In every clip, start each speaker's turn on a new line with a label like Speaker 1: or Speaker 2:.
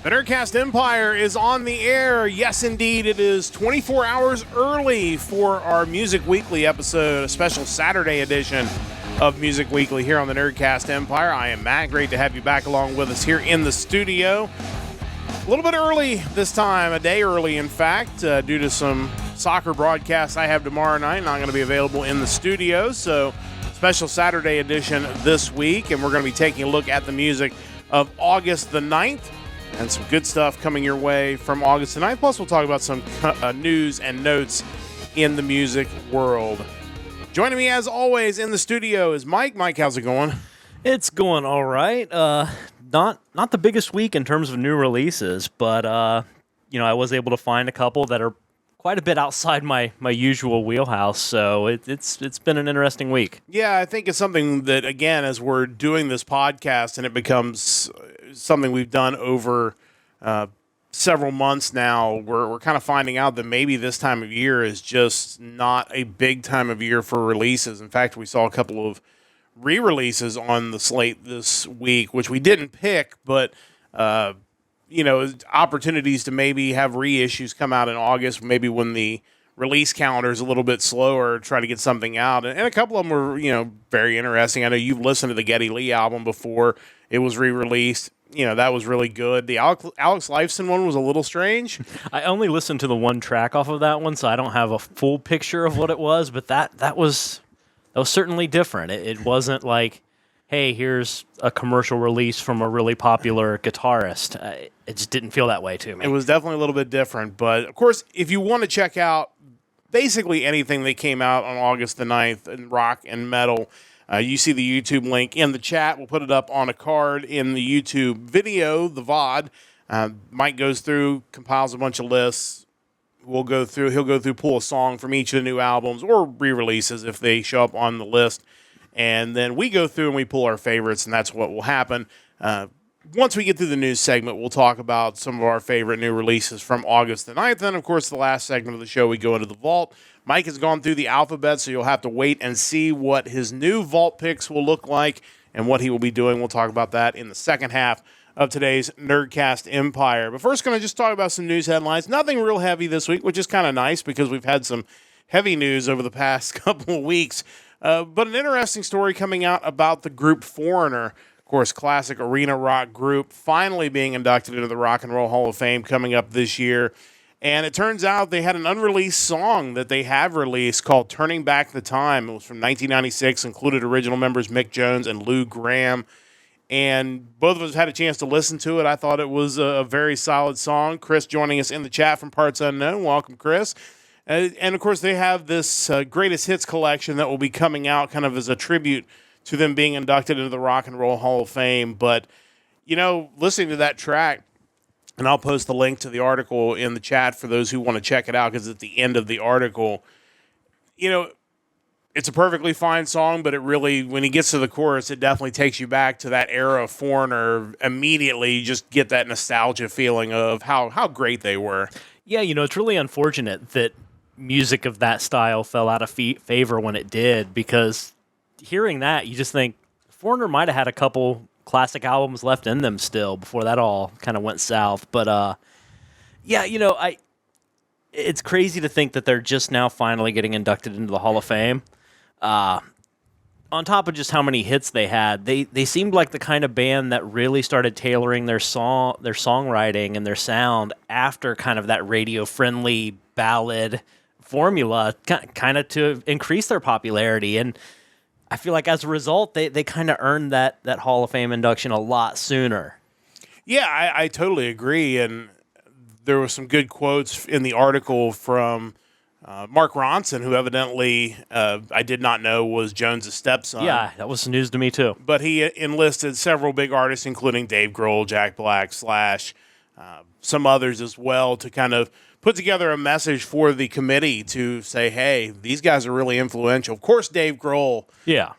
Speaker 1: The Nerdcast Empire is on the air. Yes, indeed, it is 24 hours early for our Music Weekly episode, a special Saturday edition of Music Weekly here on the Nerdcast Empire. I am Matt. Great to have you back along with us here in the studio. A little bit early this time, a day early, in fact, due to some soccer broadcasts I have tomorrow night. Not going to be available in the studio, so special Saturday edition this week, and we're going to be taking a look at the music of August the 9th. And some good stuff coming your way from August the 9th. Plus, we'll talk about some news and notes in the music world. Joining me, as always, in the studio is Mike. Mike, how's it going?
Speaker 2: It's going all right. Not the biggest week in terms of new releases, but I was able to find a couple that are quite a bit outside my usual wheelhouse. So it's been an interesting week.
Speaker 1: Yeah, I think it's something that, again, as we're doing this podcast and it becomes something we've done over several months now, we're kind of finding out that maybe this time of year is just not a big time of year for releases. In fact, we saw a couple of re-releases on the slate this week, which we didn't pick, but opportunities to maybe have reissues come out in August, maybe when the release calendar is a little bit slower, try to get something out. And a couple of them were, very interesting. I know you've listened to the Geddy Lee album before it was re-released. That was really good. The Alex Lifeson one was a little strange.
Speaker 2: I only listened to the one track off of that one, so I don't have a full picture of what it was, but that was certainly different. It wasn't like, hey, here's a commercial release from a really popular guitarist. It just didn't feel that way to me.
Speaker 1: It was definitely a little bit different. But, of course, if you want to check out basically anything that came out on August the 9th in rock and metal, you see the YouTube link in the chat. We'll put it up on a card in the YouTube video, the VOD. Mike goes through, compiles a bunch of lists. He'll go through, pull a song from each of the new albums or re-releases if they show up on the list. And then we go through and we pull our favorites, and that's what will happen. Once we get through the news segment, we'll talk about some of our favorite new releases from August the 9th. And, of course, the last segment of the show, we go into the vault. Mike has gone through the alphabet, so you'll have to wait and see what his new vault picks will look like and what he will be doing. We'll talk about that in the second half of today's Nerdcast Empire. But first, going to just talk about some news headlines. Nothing real heavy this week, which is kind of nice because we've had some heavy news over the past couple of weeks. But an interesting story coming out about the group Foreigner, of course, classic arena rock group, finally being inducted into the Rock and Roll Hall of Fame coming up this year. And it turns out they had an unreleased song that they have released called Turning Back the Time. It was from 1996, included original members Mick Jones and Lou Gramm. And both of us had a chance to listen to it. I thought it was a very solid song. Chris joining us in the chat from Parts Unknown. Welcome, Chris. And, of course, they have this greatest hits collection that will be coming out kind of as a tribute to them being inducted into the Rock and Roll Hall of Fame. But, listening to that track, and I'll post the link to the article in the chat for those who want to check it out because at the end of the article, it's a perfectly fine song, but it really, when he gets to the chorus, it definitely takes you back to that era of Foreigner. Immediately, you just get that nostalgia feeling of how great they were.
Speaker 2: Yeah, it's really unfortunate that music of that style fell out of favor when it did, because hearing that, you just think Foreigner might have had a couple classic albums left in them still before that all kind of went south. But it's crazy to think that they're just now finally getting inducted into the Hall of Fame. On top of just how many hits they had, they seemed like the kind of band that really started tailoring their songwriting and their sound after kind of that radio-friendly ballad formula, kind of to increase their popularity. And I feel like as a result, they kind of earned that Hall of Fame induction a lot sooner.
Speaker 1: Yeah, I totally agree. And there were some good quotes in the article from Mark Ronson, who evidently I did not know was Jones' stepson.
Speaker 2: Yeah, that was news to me too.
Speaker 1: But he enlisted several big artists, including Dave Grohl, Jack Black, Slash, some others as well, to kind of put together a message for the committee to say, hey, these guys are really influential. Of course, Dave Grohl.
Speaker 2: Yeah.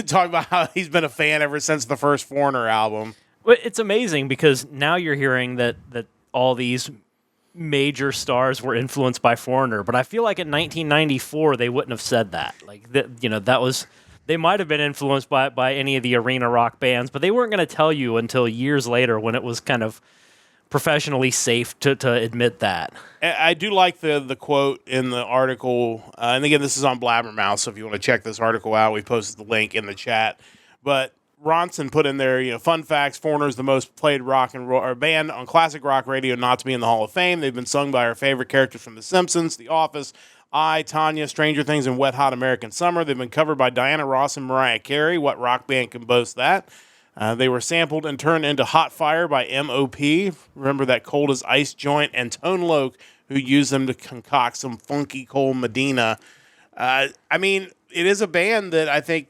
Speaker 1: Talk about how he's been a fan ever since the first Foreigner album.
Speaker 2: Well, it's amazing because now you're hearing that all these major stars were influenced by Foreigner, but I feel like in 1994 they wouldn't have said that. Like that was, they might have been influenced by any of the arena rock bands, but they weren't going to tell you until years later when it was kind of professionally safe to admit that.
Speaker 1: I do like the quote in the article, and again, this is on Blabbermouth, so if you want to check this article out, we posted the link in the chat. But Ronson put in there, fun facts: Foreigner's the most played rock and roll or band on classic rock radio not to be in the Hall of Fame. They've been sung by our favorite characters from The Simpsons, The Office, Tanya, Stranger Things, and Wet Hot American Summer. They've been covered by Diana Ross and Mariah Carey. What rock band can boast that? They were sampled and turned into Hot Fire by M.O.P. Remember that Cold as Ice joint, and Tone Loc, who used them to concoct some funky Cold Medina. I mean, it is a band that I think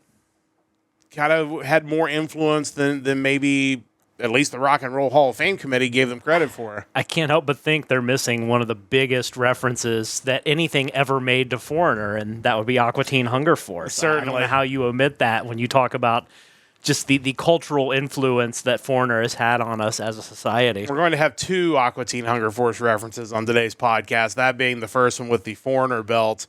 Speaker 1: kind of had more influence than maybe at least the Rock and Roll Hall of Fame committee gave them credit for.
Speaker 2: I can't help but think they're missing one of the biggest references that anything ever made to Foreigner, and that would be Aqua Teen Hunger Force.
Speaker 1: Certainly.
Speaker 2: I don't know how you omit that when you talk about just the cultural influence that Foreigner has had on us as a society.
Speaker 1: We're going to have 2 Aqua Teen Hunger Force references on today's podcast, that being the first one with the Foreigner belt,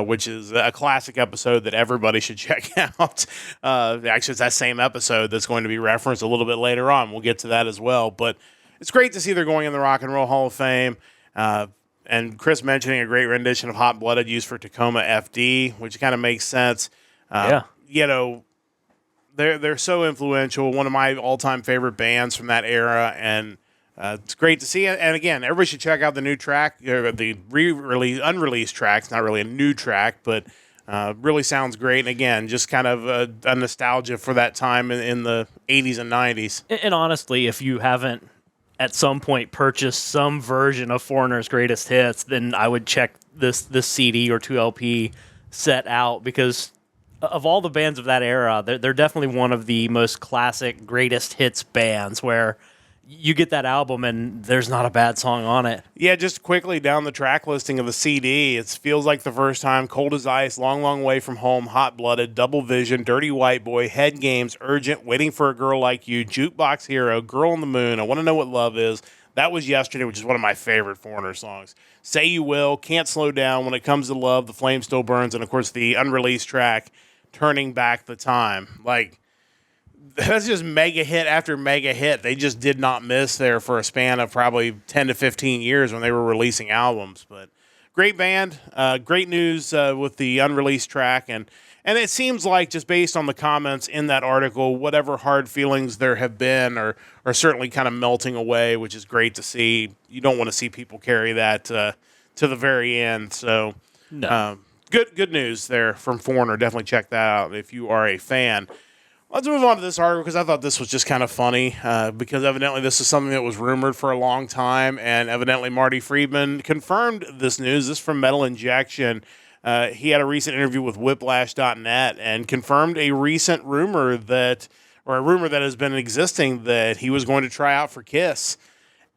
Speaker 1: which is a classic episode that everybody should check out. Actually, it's that same episode that's going to be referenced a little bit later on. We'll get to that as well. But it's great to see they're going in the Rock and Roll Hall of Fame. And Chris mentioning a great rendition of Hot Blooded used for Tacoma FD, which kind of makes sense.
Speaker 2: Yeah.
Speaker 1: They're so influential. One of my all-time favorite bands from that era, and it's great to see. And again, everybody should check out the new track, the re-release, unreleased track. It's not really a new track, but really sounds great. And again, just kind of a nostalgia for that time in the 80s and 90s.
Speaker 2: And honestly, if you haven't at some point purchased some version of Foreigner's greatest hits, then I would check this CD or 2LP set out, because of all the bands of that era, they're definitely one of the most classic greatest hits bands, where you get that album and there's not a bad song on it.
Speaker 1: Yeah, just quickly down the track listing of the CD, it feels like the first time: Cold as Ice, Long, Long Way from Home, Hot Blooded, Double Vision, Dirty White Boy, Head Games, Urgent, Waiting for a Girl Like You, Jukebox Hero, Girl on the Moon, I Want to Know What Love Is, That Was Yesterday, which is one of my favorite Foreigner songs, Say You Will, Can't Slow Down, When It Comes to Love, The Flame Still Burns, and of course the unreleased track, Turning Back the Time. Like, that's just mega hit after mega hit. They just did not miss there for a span of probably 10 to 15 years when they were releasing albums. But great band, great news with the unreleased track. And it seems like, just based on the comments in that article, whatever hard feelings there have been are certainly kind of melting away, which is great to see. You don't want to see people carry that to the very end. So
Speaker 2: No.
Speaker 1: Good news there from Foreigner. Definitely check that out if you are a fan. Let's move on to this article, because I thought this was just kind of funny, because evidently this is something that was rumored for a long time, and evidently Marty Friedman confirmed this news. This is from Metal Injection. He had a recent interview with Whiplash.net and confirmed a recent rumor that has been existing, that he was going to try out for Kiss.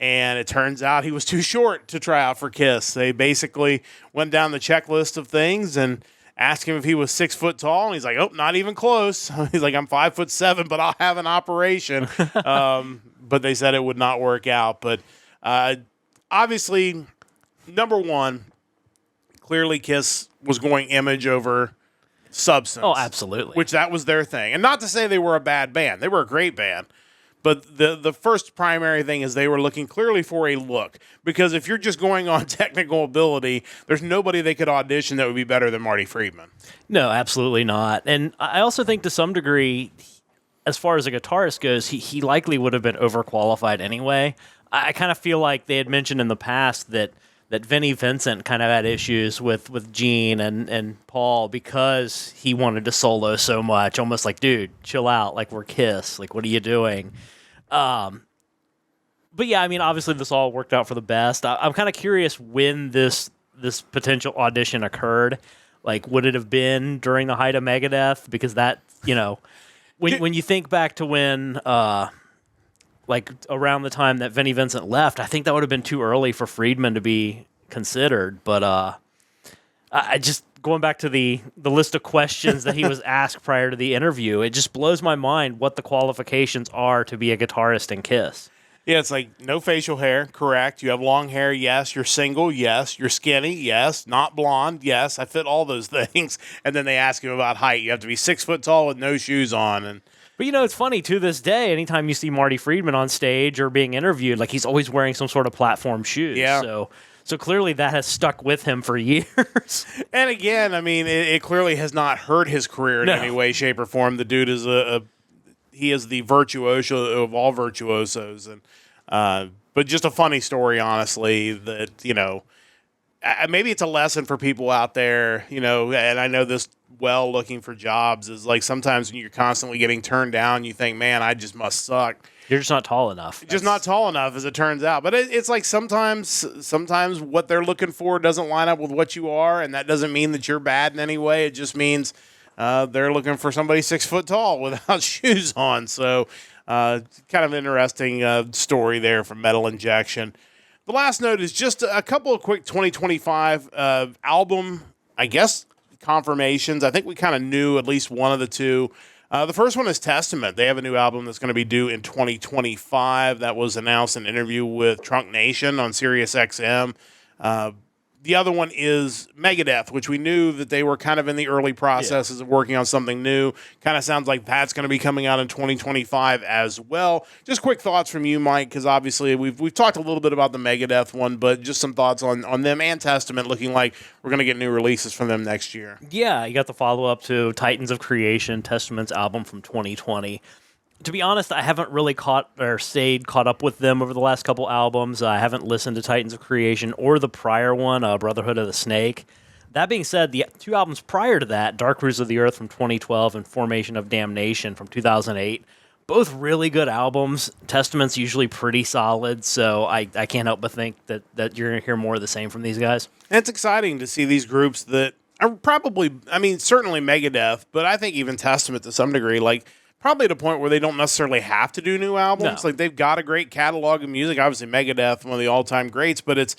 Speaker 1: And it turns out he was too short to try out for Kiss. They basically went down the checklist of things and asked him if he was 6 foot tall, and he's like, "Oh, not even close." He's like, "I'm 5'7", but I'll have an operation." But they said it would not work out. But obviously, number one, clearly Kiss was going image over substance.
Speaker 2: Oh, absolutely.
Speaker 1: Which that was their thing. And not to say they were a bad band. They were a great band. But the first primary thing is they were looking clearly for a look. Because if you're just going on technical ability, there's nobody they could audition that would be better than Marty Friedman.
Speaker 2: No, absolutely not. And I also think to some degree, as far as a guitarist goes, he likely would have been overqualified anyway. I kind of feel like they had mentioned in the past that Vinnie Vincent kind of had issues with Gene and Paul, because he wanted to solo so much. Almost like, dude, chill out. Like, we're Kiss. Like, what are you doing? But yeah, I mean, obviously this all worked out for the best. I'm kind of curious when this potential audition occurred. Like, would it have been during the height of Megadeth? Because that, when you think back to when, like around the time that Vinnie Vincent left, I think that would have been too early for Friedman to be considered. But I just, going back to the list of questions that he was asked prior to the interview, it just blows my mind what the qualifications are to be a guitarist in Kiss.
Speaker 1: Yeah, it's like no facial hair, correct. You have long hair, yes. You're single, yes. You're skinny, yes. Not blonde, yes. I fit all those things. And then they ask you about height. You have to be 6 foot tall with no shoes on. And
Speaker 2: But it's funny, to this day, anytime you see Marty Friedman on stage or being interviewed, like, he's always wearing some sort of platform shoes.
Speaker 1: Yeah.
Speaker 2: So clearly that has stuck with him for years.
Speaker 1: And again, I mean, it clearly has not hurt his career in any way, shape, or form. The dude is he is the virtuoso of all virtuosos, and but just a funny story, honestly. That maybe it's a lesson for people out there, and I know this well. Looking for jobs is like sometimes when you're constantly getting turned down, you think, man, I just must suck.
Speaker 2: You're just not tall enough.
Speaker 1: Just not tall enough, as it turns out. But it's like sometimes what they're looking for doesn't line up with what you are, and that doesn't mean that you're bad in any way. It just means they're looking for somebody 6 foot tall without shoes on. So kind of interesting story there from Metal Injection. The last note is just a couple of quick 2025 album, I guess, confirmations. I think we kind of knew at least one of the two. The first one is Testament. They have a new album that's going to be due in 2025. That was announced in an interview with Trunk Nation on Sirius XM. The other one is Megadeth, which we knew that they were kind of in the early processes of working on something new. Kind of sounds like that's going to be coming out in 2025 as well. Just quick thoughts from you, Mike, because obviously we've talked a little bit about the Megadeth one, but just some thoughts on them and Testament, looking like we're going to get new releases from them next year.
Speaker 2: Yeah, you got the follow-up to Titans of Creation, Testament's album from 2020. To be honest, I haven't really caught up with them over the last couple albums. I haven't listened to Titans of Creation or the prior one, Brotherhood of the Snake. That being said, the two albums prior to that, Dark Cruise of the Earth from 2012 and Formation of Damnation from 2008, both really good albums. Testament's usually pretty solid, so I can't help but think that you're going to hear more of the same from these guys.
Speaker 1: And it's exciting to see these groups that are probably, certainly Megadeth, but I think even Testament to some degree, like, probably at a point where they don't necessarily have to do new albums.
Speaker 2: No.
Speaker 1: Like, they've got a great catalog of music. Obviously, Megadeth, one of the all-time greats, but it's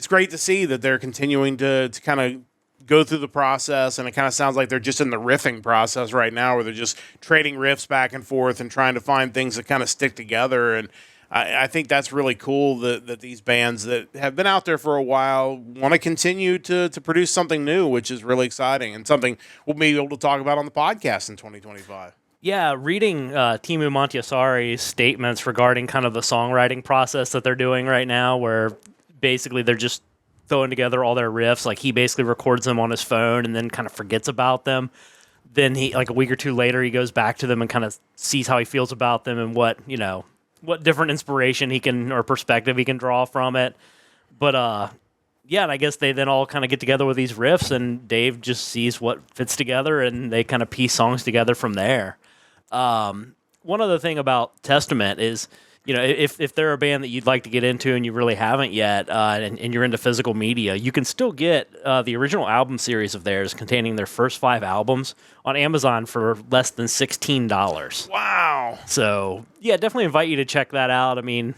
Speaker 1: great to see that they're continuing to kind of go through the process, and it kind of sounds like they're just in the riffing process right now, where they're just trading riffs back and forth and trying to find things that kind of stick together. And I think that's really cool that these bands that have been out there for a while want to continue to produce something new, which is really exciting and something we'll be able to talk about on the podcast in 2025.
Speaker 2: Yeah, reading Timu Montiasari's statements regarding kind of the songwriting process that they're doing right now, where basically they're just throwing together all their riffs. Like, he basically records them on his phone and then kind of forgets about them. Then he, like a week or two later, he goes back to them and kind of sees how he feels about them and what different inspiration he can, or perspective he can draw from it. But yeah, and I guess they then all kind of get together with these riffs, and Dave just sees what fits together, and they kind of piece songs together from there. One other thing about Testament is, if they're a band that you'd like to get into and you really haven't yet, and you're into physical media, you can still get the original album series of theirs containing their first 5 albums on Amazon for less than $16.
Speaker 1: Wow.
Speaker 2: So, yeah, definitely invite you to check that out. I mean,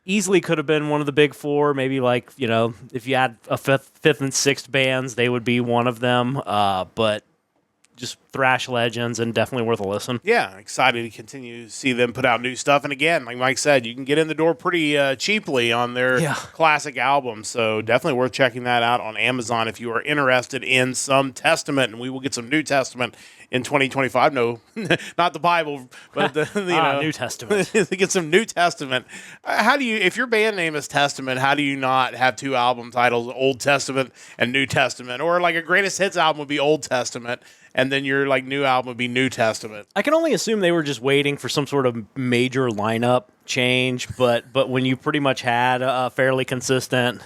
Speaker 2: easily could have been one of the big 4. Maybe, like, if you had a fifth and sixth bands, they would be one of them. But just thrash legends, and definitely worth a listen.
Speaker 1: Yeah, excited to continue to see them put out new stuff. And again, like Mike said, you can get in the door pretty cheaply on their classic albums. So definitely worth checking that out on Amazon if you are interested in some Testament. And we will get some New Testament in 2025. No, not the Bible, but the
Speaker 2: New Testament.
Speaker 1: To get some New Testament. How do you, if your band name is Testament, how do you not have 2 album titles, Old Testament and New Testament? Or like a greatest hits album would be Old Testament, and then your like new album would be New Testament.
Speaker 2: I can only assume they were just waiting for some sort of major lineup change, but when you pretty much had a fairly consistent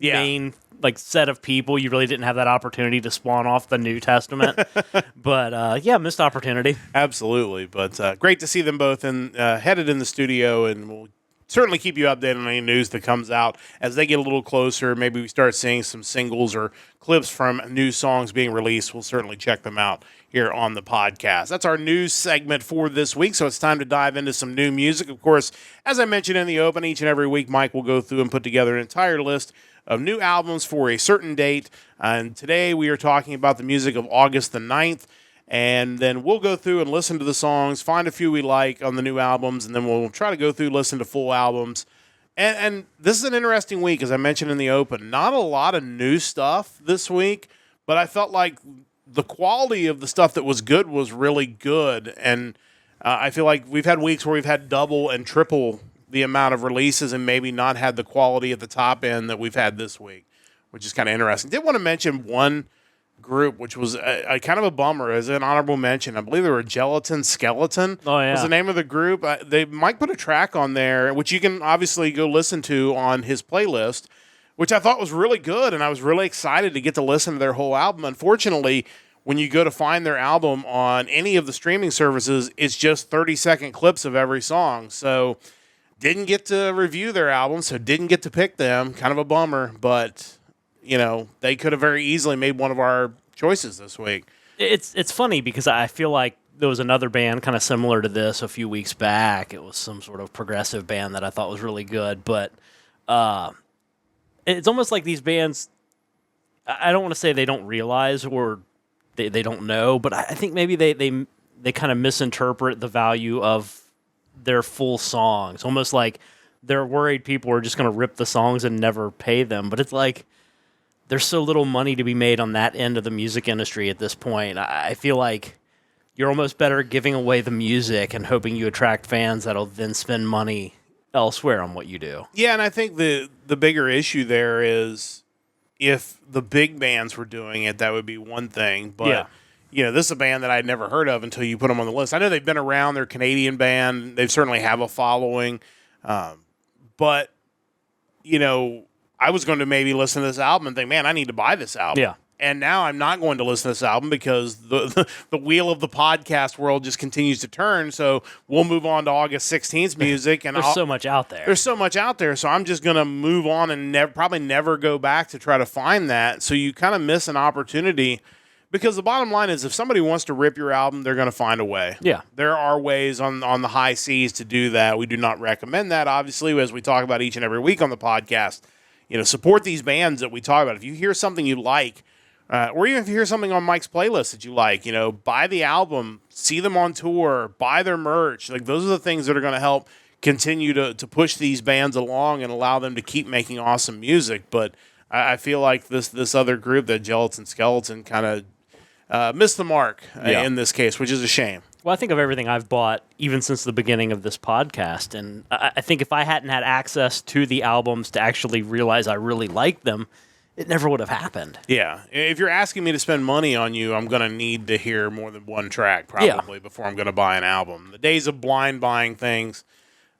Speaker 2: main like set of people, you really didn't have that opportunity to spawn off the New Testament. But missed opportunity.
Speaker 1: Absolutely, but great to see them both headed in the studio, and we'll certainly keep you updated on any news that comes out as they get a little closer. Maybe we start seeing some singles or clips from new songs being released. We'll certainly check them out here on the podcast. That's our news segment for this week, so it's time to dive into some new music. Of course, as I mentioned in the open, each and every week, Mike will go through and put together an entire list of new albums for a certain date. And today we are talking about the music of August the 9th. And then we'll go through and listen to the songs, find a few we like on the new albums, and then we'll try to go through, listen to full albums. And this is an interesting week, as I mentioned in the open. Not a lot of new stuff this week, but I felt like the quality of the stuff that was good was really good. And I feel like we've had weeks where we've had double and triple the amount of releases and maybe not had the quality at the top end that we've had this week, which is kind of interesting. Did want to mention one group, which was a kind of a bummer as an honorable mention. I believe they were Gelatin Skeleton.
Speaker 2: Oh, yeah.
Speaker 1: Was the name of the group. They might put a track on there, which you can obviously go listen to on his playlist, which I thought was really good, and I was really excited to get to listen to their whole album. Unfortunately, when you go to find their album on any of the streaming services, it's just 30-second clips of every song. So didn't get to review their album, so didn't get to pick them. Kind of a bummer, but they could have very easily made one of our choices this week.
Speaker 2: It's funny because I feel like there was another band kind of similar to this a few weeks back. It was some sort of progressive band that I thought was really good, but it's almost like these bands, I don't want to say they don't realize or they don't know, but I think maybe they kind of misinterpret the value of their full songs. Almost like they're worried people are just going to rip the songs and never pay them, but it's like there's so little money to be made on that end of the music industry at this point. I feel like you're almost better giving away the music and hoping you attract fans that'll then spend money elsewhere on what you do.
Speaker 1: Yeah, and I think the bigger issue there is if the big bands were doing it, that would be one thing. But, this is a band that I'd never heard of until you put them on the list. I know they've been around. They're a Canadian band. They certainly have a following. But, I was going to maybe listen to this album and think, man, I need to buy this album.
Speaker 2: Yeah.
Speaker 1: And now I'm not going to listen to this album because the wheel of the podcast world just continues to turn. So we'll move on to August 16th music. And
Speaker 2: There's so much out there.
Speaker 1: There's so much out there. So I'm just going to move on and probably never go back to try to find that. So you kind of miss an opportunity because the bottom line is if somebody wants to rip your album, they're going to find a way.
Speaker 2: Yeah.
Speaker 1: There are ways on the high seas to do that. We do not recommend that, obviously, as we talk about each and every week on the podcast. Support these bands that we talk about. If you hear something you like, or even if you hear something on Mike's playlist that you like, buy the album, see them on tour, buy their merch. Like those are the things that are going to help continue to push these bands along and allow them to keep making awesome music. But I feel like this other group, the Gelatin Skeleton, kind of missed the mark in this case, which is a shame.
Speaker 2: Well, I think of everything I've bought even since the beginning of this podcast, and I think if I hadn't had access to the albums to actually realize I really liked them, it never would have happened.
Speaker 1: Yeah. If you're asking me to spend money on you, I'm going to need to hear more than one track probably before I'm going to buy an album. The days of blind buying things,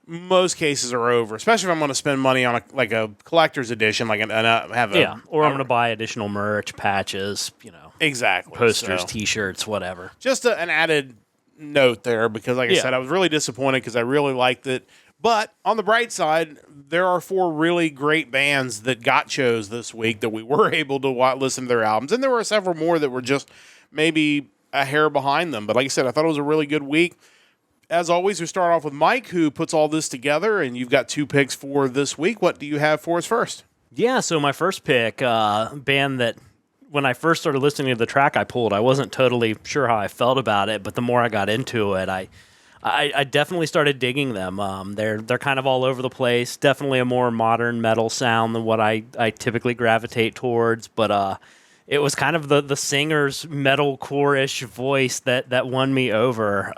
Speaker 1: most cases are over, especially if I'm going to spend money on a collector's edition, or I'm
Speaker 2: going to buy additional merch, patches,
Speaker 1: exactly,
Speaker 2: posters, T-shirts, whatever.
Speaker 1: Just an added note there because, like I said, I was really disappointed because I really liked it. But on the bright side, there are 4 really great bands that got shows this week that we were able to listen to their albums. And there were several more that were just maybe a hair behind them. But like I said, I thought it was a really good week. As always, we start off with Mike, who puts all this together, and you've got 2 picks for this week. What do you have for us first?
Speaker 2: Yeah, so my first pick, band that when I first started listening to the track I pulled, I wasn't totally sure how I felt about it, but the more I got into it, I definitely started digging them. They're kind of all over the place. Definitely a more modern metal sound than what I typically gravitate towards. But it was kind of the singer's metalcore-ish voice that won me over.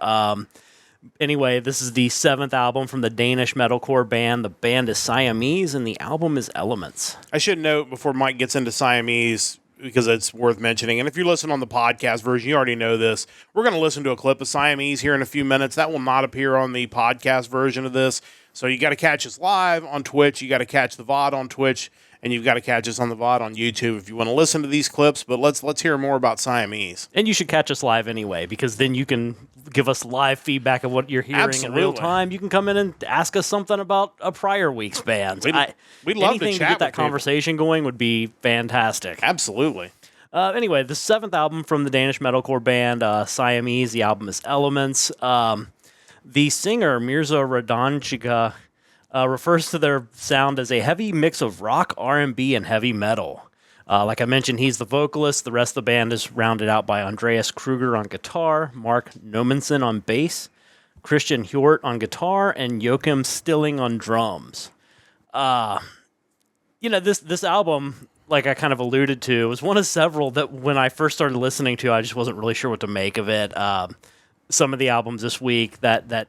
Speaker 2: Anyway, this is the 7th album from the Danish metalcore band. The band is Siamese, and the album is Elements.
Speaker 1: I should note before Mike gets into Siamese, because it's worth mentioning. And if you listen on the podcast version, you already know this. We're going to listen to a clip of Siamese here in a few minutes. That will not appear on the podcast version of this. So you got to catch us live on Twitch. You got to catch the VOD on Twitch. And you've got to catch us on the VOD on YouTube if you want to listen to these clips. But let's hear more about Siamese.
Speaker 2: And you should catch us live anyway, because then you can give us live feedback of what you're hearing in real time. You can come in and ask us something about a prior week's band.
Speaker 1: We'd love to chat
Speaker 2: anything to get that conversation going would be fantastic.
Speaker 1: Absolutely.
Speaker 2: Anyway, the 7th album from the Danish metalcore band Siamese. The album is Elements. The singer Mirza Radonjica refers to their sound as a heavy mix of rock, R&B, and heavy metal. Like I mentioned, he's the vocalist. The rest of the band is rounded out by Andreas Kruger on guitar, Mark Nomensen on bass, Christian Hjort on guitar, and Joachim Stilling on drums. This album, like I kind of alluded to, was one of several that when I first started listening to, I just wasn't really sure what to make of it. Some of the albums this week that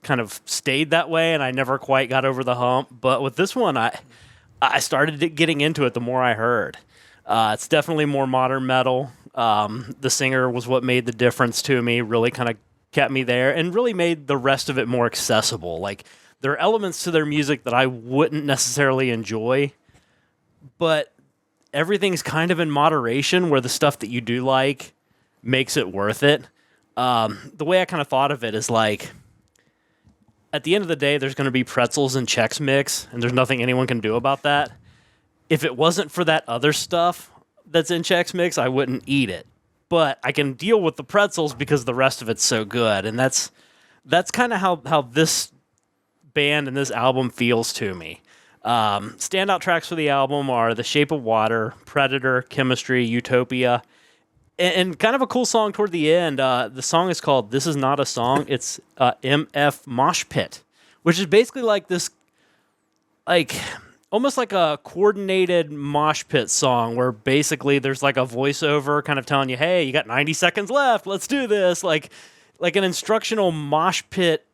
Speaker 2: kind of stayed that way, and I never quite got over the hump. But with this one, I started getting into it the more I heard. It's definitely more modern metal. The singer was what made the difference to me, really kind of kept me there, and really made the rest of it more accessible. Like, there are elements to their music that I wouldn't necessarily enjoy, but everything's kind of in moderation where the stuff that you do like makes it worth it. The way I kind of thought of it is like, at the end of the day, there's going to be pretzels and Chex Mix, and there's nothing anyone can do about that. If it wasn't for that other stuff that's in Chex Mix, I wouldn't eat it. But I can deal with the pretzels because the rest of it's so good. And that's kind of how this band and this album feels to me. Standout tracks for the album are The Shape of Water, Predator, Chemistry, Utopia, and kind of a cool song toward the end. The song is called This Is Not a Song. It's MF Mosh Pit, which is basically like this, like almost like a coordinated mosh pit song where basically there's like a voiceover kind of telling you, hey, you got 90 seconds left, let's do this. Like an instructional mosh pit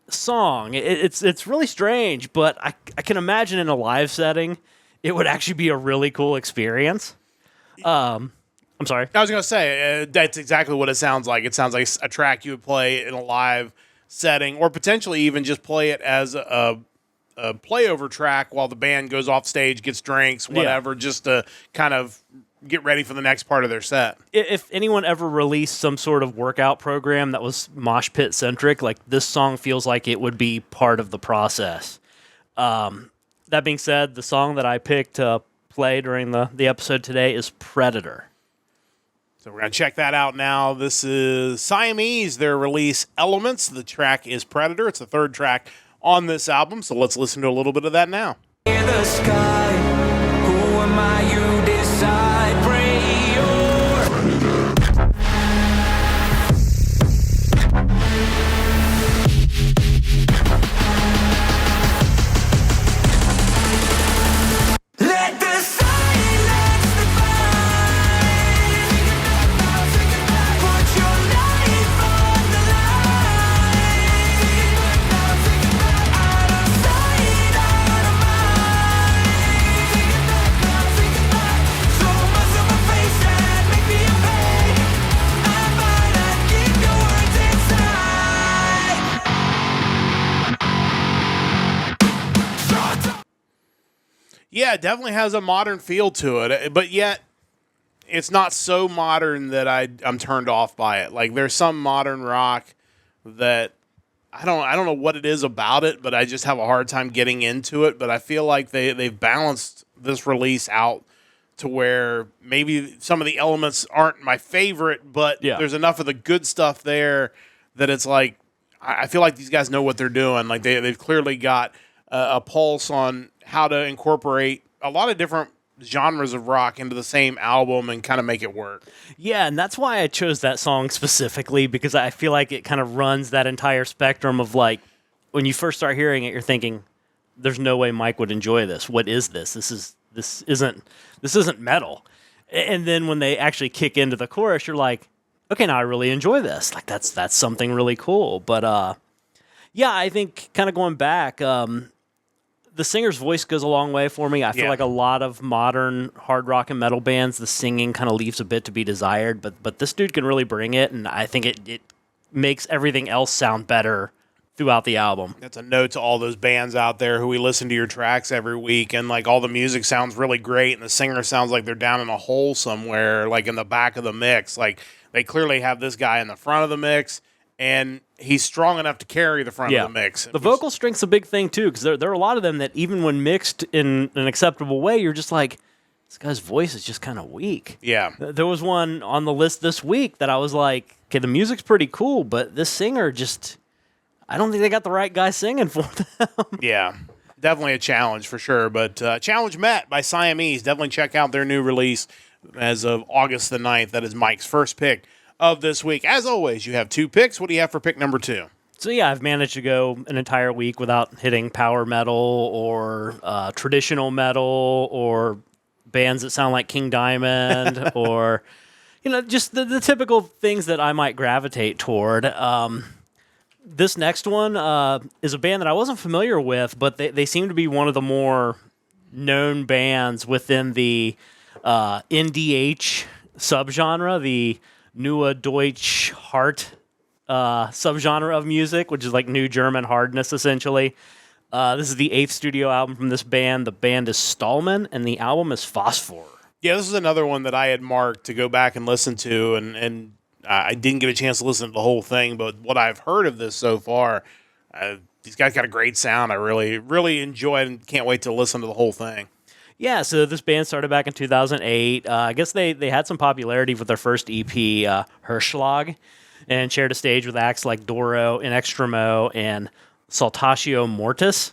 Speaker 2: song. It's really strange, but I can imagine in a live setting, it would actually be a really cool experience. I'm sorry.
Speaker 1: I was going to say, that's exactly what it sounds like. It sounds like a track you would play in a live setting, or potentially even just play it as a playover track while the band goes off stage, gets drinks, whatever, just to kind of get ready for the next part of their set.
Speaker 2: If anyone ever released some sort of workout program that was mosh pit centric, like this song feels like it would be part of the process. That being said, the song that I picked to play during the episode today is Predator.
Speaker 1: So we're going to check that out now. This is Siamese, their release Elements. The track is Predator. It's the third track on this album, so let's listen to a little bit of that now.
Speaker 3: In the sky, who am I? You decide. Pray let the silence divide. Put your life on the line. Out of sight, out of mind. So much of my face and make me pay. I might not keep your words inside.
Speaker 1: Yeah, it definitely has a modern feel to it, but yet it's not so modern that I'm turned off by it. Like, there's some modern rock that I don't know what it is about it, but I just have a hard time getting into it. But I feel like they've balanced this release out to where maybe some of the elements aren't my favorite, but there's enough of the good stuff there that it's like I feel like these guys know what they're doing. Like they've clearly got a pulse on how to incorporate a lot of different genres of rock into the same album and kind of make it work.
Speaker 2: Yeah, and that's why I chose that song specifically, because I feel like it kind of runs that entire spectrum of, like, when you first start hearing it, you're thinking, there's no way Mike would enjoy this. What is this? This isn't metal. And then when they actually kick into the chorus, you're like, okay, now I really enjoy this. Like, that's something really cool. But yeah, I think kind of going back, the singer's voice goes a long way for me. I feel like a lot of modern hard rock and metal bands, the singing kind of leaves a bit to be desired, but this dude can really bring it, and I think it makes everything else sound better throughout the album.
Speaker 1: That's a note to all those bands out there who we listen to your tracks every week, and like all the music sounds really great, and the singer sounds like they're down in a hole somewhere, like in the back of the mix. Like, they clearly have this guy in the front of the mix, and he's strong enough to carry the front of the mix.
Speaker 2: The vocal strength's a big thing, too, because there are a lot of them that even when mixed in an acceptable way, you're just like, this guy's voice is just kind of weak.
Speaker 1: Yeah.
Speaker 2: There was one on the list this week that I was like, okay, the music's pretty cool, but this singer just, I don't think they got the right guy singing for them.
Speaker 1: Yeah. Definitely a challenge for sure, but challenge met by Siamese. Definitely check out their new release as of August the 9th. That is Mike's first pick of this week. As always, you have two picks. What do you have for pick number 2?
Speaker 2: So yeah, I've managed to go an entire week without hitting power metal or traditional metal or bands that sound like King Diamond or, just the typical things that I might gravitate toward. This next one is a band that I wasn't familiar with, but they seem to be one of the more known bands within the NDH subgenre, the Neue Deutsche Hart subgenre of music, which is like New German Hardness, essentially. This is the 8th studio album from this band. The band is Stahlmann, and the album is Phosphor.
Speaker 1: Yeah, this is another one that I had marked to go back and listen to, and I didn't get a chance to listen to the whole thing, but what I've heard of this so far, these guys got a great sound. I really, really enjoy it and can't wait to listen to the whole thing.
Speaker 2: Yeah, so this band started back in 2008. I guess they had some popularity with their first EP, Hirschschlag, and shared a stage with acts like Doro, In Extremo, and Saltatio Mortis.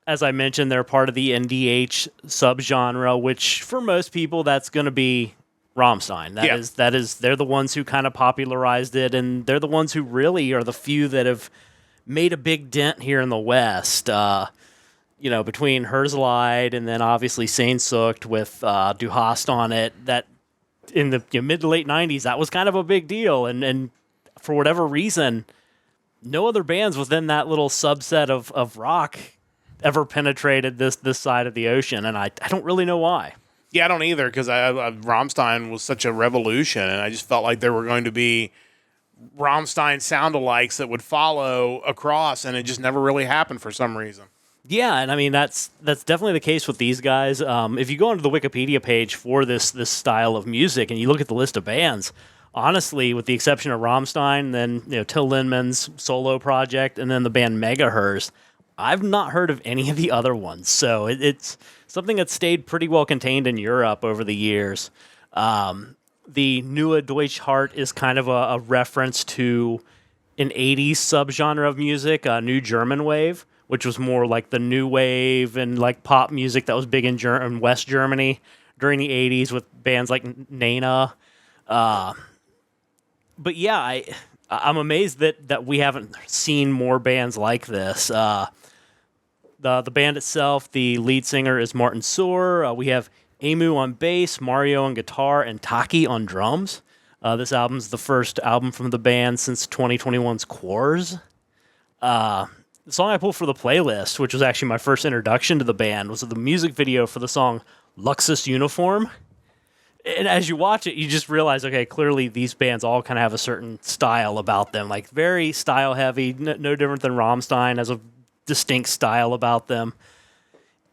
Speaker 2: As I mentioned, they're part of the NDH subgenre, which for most people, that's going to be Rammstein. That is, they're the ones who kind of popularized it, and they're the ones who really are the few that have made a big dent here in the West. Between Herzlide and then obviously Sehnsucht with Du Hast on it, that in the mid to late 90s, that was kind of a big deal. And for whatever reason, no other bands within that little subset of rock ever penetrated this side of the ocean, and I don't really know why.
Speaker 1: Yeah, I don't either, because Rammstein was such a revolution, and I just felt like there were going to be Rammstein sound-alikes that would follow across, and it just never really happened for some reason.
Speaker 2: Yeah, and I mean that's definitely the case with these guys. If you go onto the Wikipedia page for this style of music and you look at the list of bands, honestly, with the exception of Rammstein, then Till Lindeman's solo project, and then the band Megahertz, I've not heard of any of the other ones. So it's something that's stayed pretty well contained in Europe over the years. The Neue Deutsche Hart is kind of a reference to an 80s subgenre of music, New German Wave, which was more like the new wave and like pop music that was big in West Germany during the 80s with bands like Nena. But yeah, I'm amazed that we haven't seen more bands like this. The band itself, the lead singer is Martin Sohr. We have Emu on bass, Mario on guitar, and Taki on drums. This album's the first album from the band since 2021's Quars. The song I pulled for the playlist, which was actually my first introduction to the band, was the music video for the song Luxus Uniform. And as you watch it, you just realize, okay, clearly these bands all kind of have a certain style about them, like very style heavy, no different than Rammstein has a distinct style about them.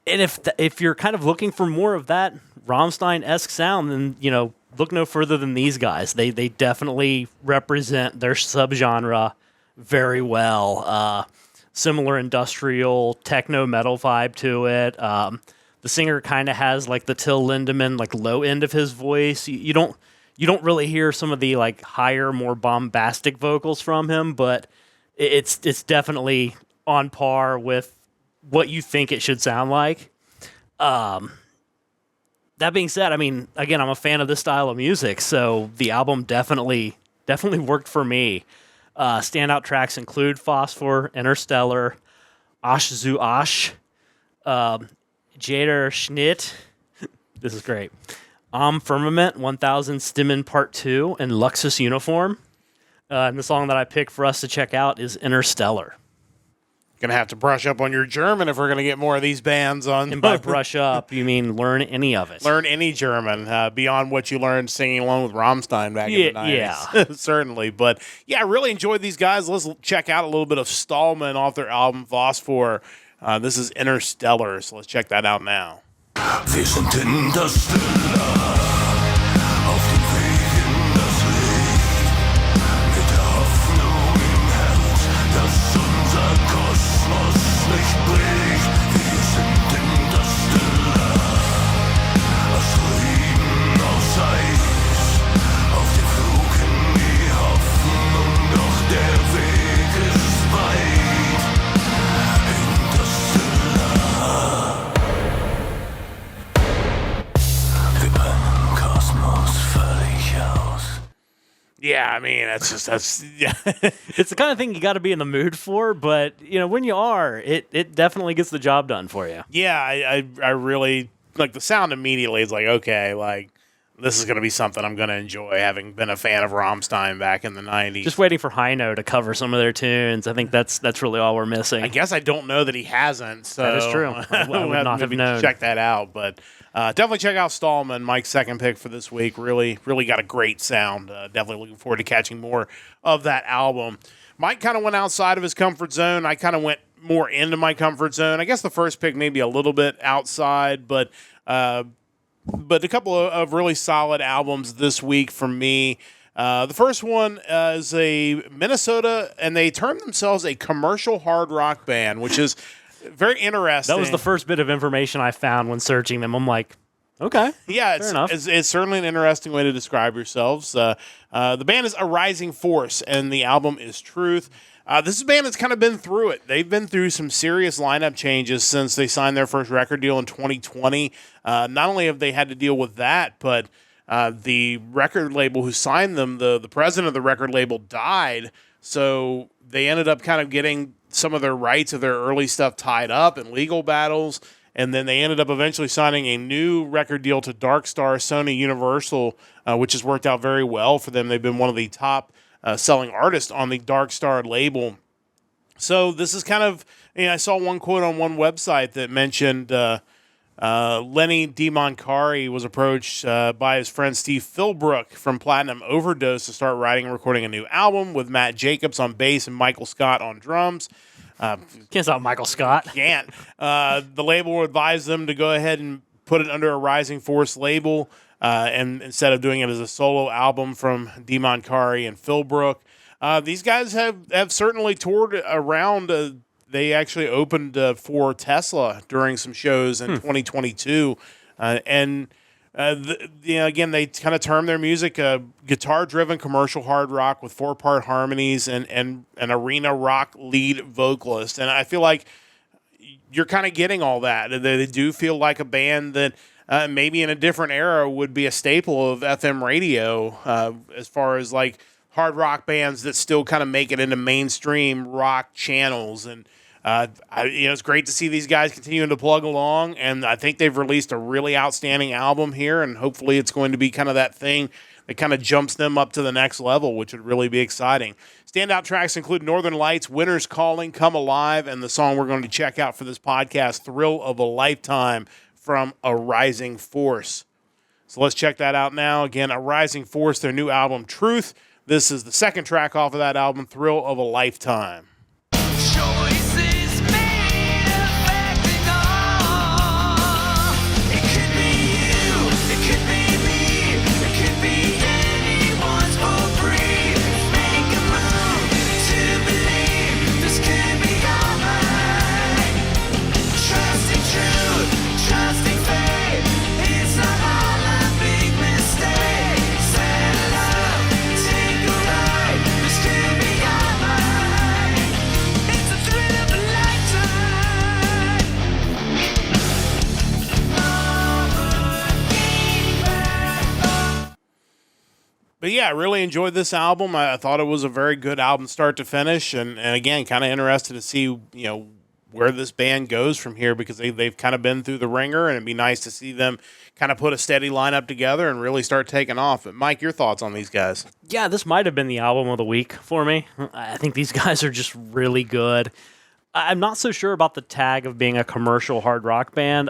Speaker 2: And if you're kind of looking for more of that Rammstein-esque sound, then, look no further than these guys. They definitely represent their subgenre very well. Similar industrial techno metal vibe to it. The singer kind of has like the Till Lindemann like low end of his voice. You don't really hear some of the like higher, more bombastic vocals from him, but it's definitely on par with what you think it should sound like. That being said, I mean, again, I'm a fan of this style of music, so the album definitely worked for me. Standout tracks include Phosphor, Interstellar, Asch zu Asch, Jeder Schnitt, this is great, Firmament, 1000 Stimmen Part 2, and Luxus Uniform. And the song that I picked for us to check out is Interstellar.
Speaker 1: Gonna have to brush up on your German if we're gonna get more of these bands on.
Speaker 2: And by brush up, you mean learn any of it.
Speaker 1: Learn any German beyond what you learned singing along with Rammstein back in the 90s.
Speaker 2: Yeah.
Speaker 1: Certainly. But yeah, I really enjoyed these guys. Let's check out a little bit of Stahlmann off their album Phosphor. This is Interstellar, so let's check that out now.
Speaker 4: Wir sind in der Stille, auf dem Weg in das Licht, mit der Hoffnung im Herz, dass unser Kosmos nicht bricht. Wir sind in der Stille, aus Ruinen, aus Eis, auf dem Flug in die Hoffnung, doch der Weg ist weit. In der Stille, wir brennen Kosmos völlig aus.
Speaker 1: Yeah, I mean, that's yeah.
Speaker 2: It's the kind of thing you got to be in the mood for, but when you are, it definitely gets the job done for you.
Speaker 1: Yeah, I really like the sound immediately is like, okay, like this is going to be something I'm going to enjoy, having been a fan of Rammstein back in the 90s.
Speaker 2: Just waiting for Hino to cover some of their tunes. I think that's really all we're missing.
Speaker 1: I guess I don't know that he hasn't. So
Speaker 2: That is true. I would not have known.
Speaker 1: Check that out. But definitely check out Stahlmann, Mike's second pick for this week. Really got a great sound. Definitely looking forward to catching more of that album. Mike kind of went outside of his comfort zone. I kind of went more into my comfort zone. I guess the first pick maybe a little bit outside, but a couple of really solid albums this week for me. The first one is a Minnesota, and they term themselves a commercial hard rock band, which is very interesting.
Speaker 2: That was the first bit of information I found when searching them. I'm like, okay,
Speaker 1: yeah,
Speaker 2: fair enough.
Speaker 1: It's certainly an interesting way to describe yourselves. The band is A Rising Force, and the album is Truth. This band has kind of been through it. They've been through some serious lineup changes since they signed their first record deal in 2020. Not only have they had to deal with that, but the record label who signed them, the president of the record label died, so they ended up kind of getting some of their rights of their early stuff tied up in legal battles, and then they ended up eventually signing a new record deal to Dark Star, Sony Universal, which has worked out very well for them. They've been one of the top selling artists on the Dark Star label. So this is kind of, I saw one quote on one website that mentioned Lenny DiMoncari was approached by his friend Steve Philbrook from Platinum Overdose to start writing and recording a new album with Matt Jacobs on bass and Michael Scott on drums.
Speaker 2: Can't stop Michael Scott.
Speaker 1: Can't. The label advised them to go ahead and put it under a Rising Force label, and instead of doing it as a solo album from DiMoncari and Philbrook. These guys have certainly toured around. They actually opened for Tesla during some shows in 2022. Again, they kind of term their music guitar-driven commercial hard rock with 4-part harmonies and an arena rock lead vocalist. And I feel like you're kind of getting all that. They do feel like a band that maybe in a different era would be a staple of FM radio as far as like hard rock bands that still kind of make it into mainstream rock channels. And it's great to see these guys continuing to plug along, and I think they've released a really outstanding album here, and hopefully it's going to be kind of that thing that kind of jumps them up to the next level, which would really be exciting. Standout tracks include Northern Lights, Winter's Calling, Come Alive, and the song we're going to check out for this podcast, Thrill of a Lifetime, from A Rising Force. So let's check that out now. Again, A Rising Force, their new album, Truth. This is the second track off of that album, Thrill of a Lifetime.
Speaker 3: Choices made affecting all. It could be you, it could be me, it could be anyone's for free. Make a move to believe this could be all mine. Trusting truth, trusting fate. It's not all a big mistake. Set up, take a ride. This could be all mine. It's a thrill of a lifetime. Looking back.
Speaker 1: But yeah, I really enjoyed this album. I thought it was a very good album start to finish. And again, kind of interested to see, where this band goes from here, because they've kind of been through the ringer, and it'd be nice to see them kind of put a steady lineup together and really start taking off. But Mike, your thoughts on these guys?
Speaker 2: Yeah, this might have been the album of the week for me. I think these guys are just really good. I'm not so sure about the tag of being a commercial hard rock band.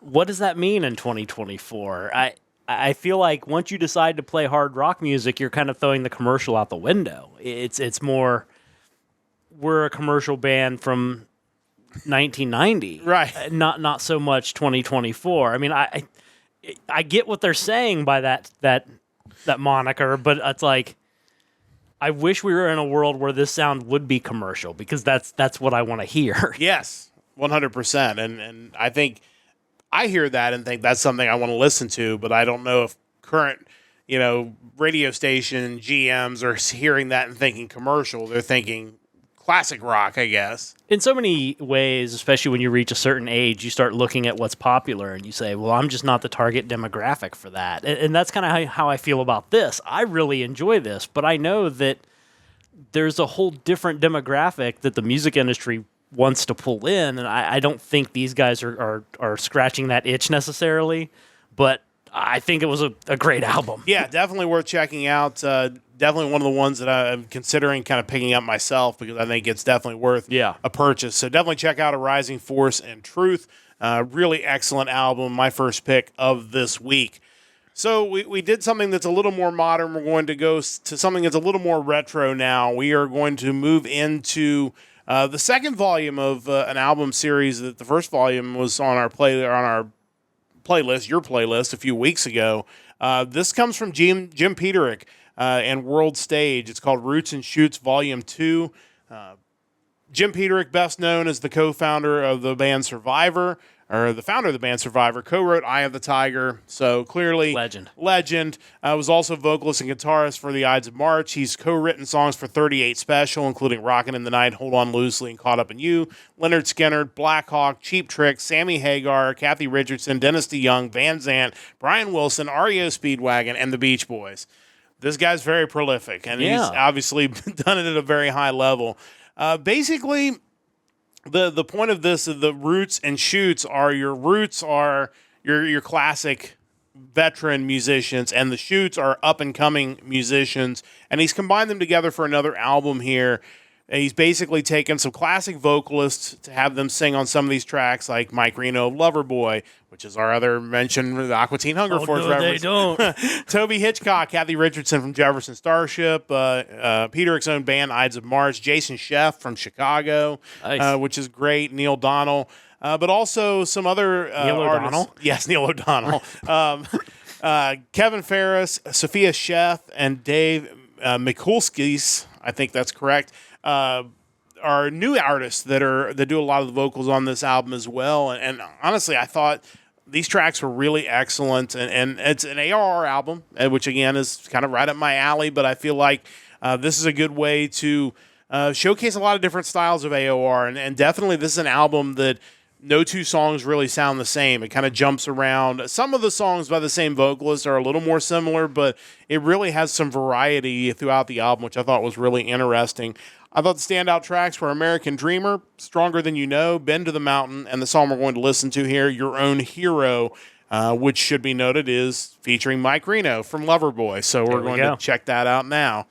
Speaker 2: What does that mean in 2024? I feel like once you decide to play hard rock music, you're kind of throwing the commercial out the window. It's more, we're a commercial band from 1990,
Speaker 1: Right.
Speaker 2: Not so much 2024. I mean, I get what they're saying by that moniker, but it's like, I wish we were in a world where this sound would be commercial, because that's what I want to hear.
Speaker 1: Yes, 100%. And I think I hear that and think that's something I want to listen to, but I don't know if current, radio station GMs are hearing that and thinking commercial. They're thinking classic rock, I guess.
Speaker 2: In so many ways, especially when you reach a certain age, you start looking at what's popular and you say, well, I'm just not the target demographic for that. And that's kind of how I feel about this. I really enjoy this, but I know that there's a whole different demographic that the music industry wants to pull in, and I don't think these guys are scratching that itch necessarily, but I think it was a great album.
Speaker 1: Yeah, definitely worth checking out. Definitely one of the ones that I'm considering kind of picking up myself because I think it's definitely worth a purchase. So definitely check out A Rising Force and Truth. Really excellent album. My first pick of this week. So we did something that's a little more modern. We're going to go to something that's a little more retro now. We are going to move into the second volume of an album series. That the first volume was on our playlist, your playlist, a few weeks ago. This comes from Jim Peterik and World Stage. It's called Roots and Shoots Volume 2. Jim Peterik, best known as the co-founder of the band Survivor, or the founder of the band Survivor, co-wrote Eye of the Tiger, so clearly legend. Was also vocalist and guitarist for the Ides of March. He's co-written songs for 38 Special, including Rockin' in the Night, Hold On Loosely, and Caught Up in You, Leonard Skinner, Black Hawk, Cheap Trick, Sammy Hagar, Kathy Richardson, Dennis DeYoung, Van Zandt, Brian Wilson, REO Speedwagon, and the Beach Boys. This guy's very prolific, and he's obviously done it at a very high level. Basically, the point of this, the roots and shoots are your classic veteran musicians, and the shoots are up-and-coming musicians, and he's combined them together for another album here. And he's basically taken some classic vocalists to have them sing on some of these tracks, like Mike Reno of Loverboy, which is our other mention, the Aqua Teen Hunger Force reference.
Speaker 2: They don't.
Speaker 1: Toby Hitchcock, Kathy Richardson from Jefferson Starship, Peterik's own band, Ides of March, Jason Sheff from Chicago, which is great, Neil Donnell, but also some other
Speaker 2: Neil
Speaker 1: artists.
Speaker 2: O'Donnell?
Speaker 1: Yes, Neil O'Donnell. Kevin Ferris, Sophia Sheff, and Dave Mikulskis, I think that's correct, are new artists that do a lot of the vocals on this album as well. And honestly, I thought these tracks were really excellent. And it's an ARR album, which again is kind of right up my alley. But I feel like this is a good way to showcase a lot of different styles of AOR. And definitely this is an album that no two songs really sound the same. It kind of jumps around. Some of the songs by the same vocalist are a little more similar, but it really has some variety throughout the album, which I thought was really interesting. I thought the standout tracks were American Dreamer, Stronger Than You Know, Bend to the Mountain, and the song we're going to listen to here, Your Own Hero, which should be noted is featuring Mike Reno from Loverboy. So we're going to check that out now.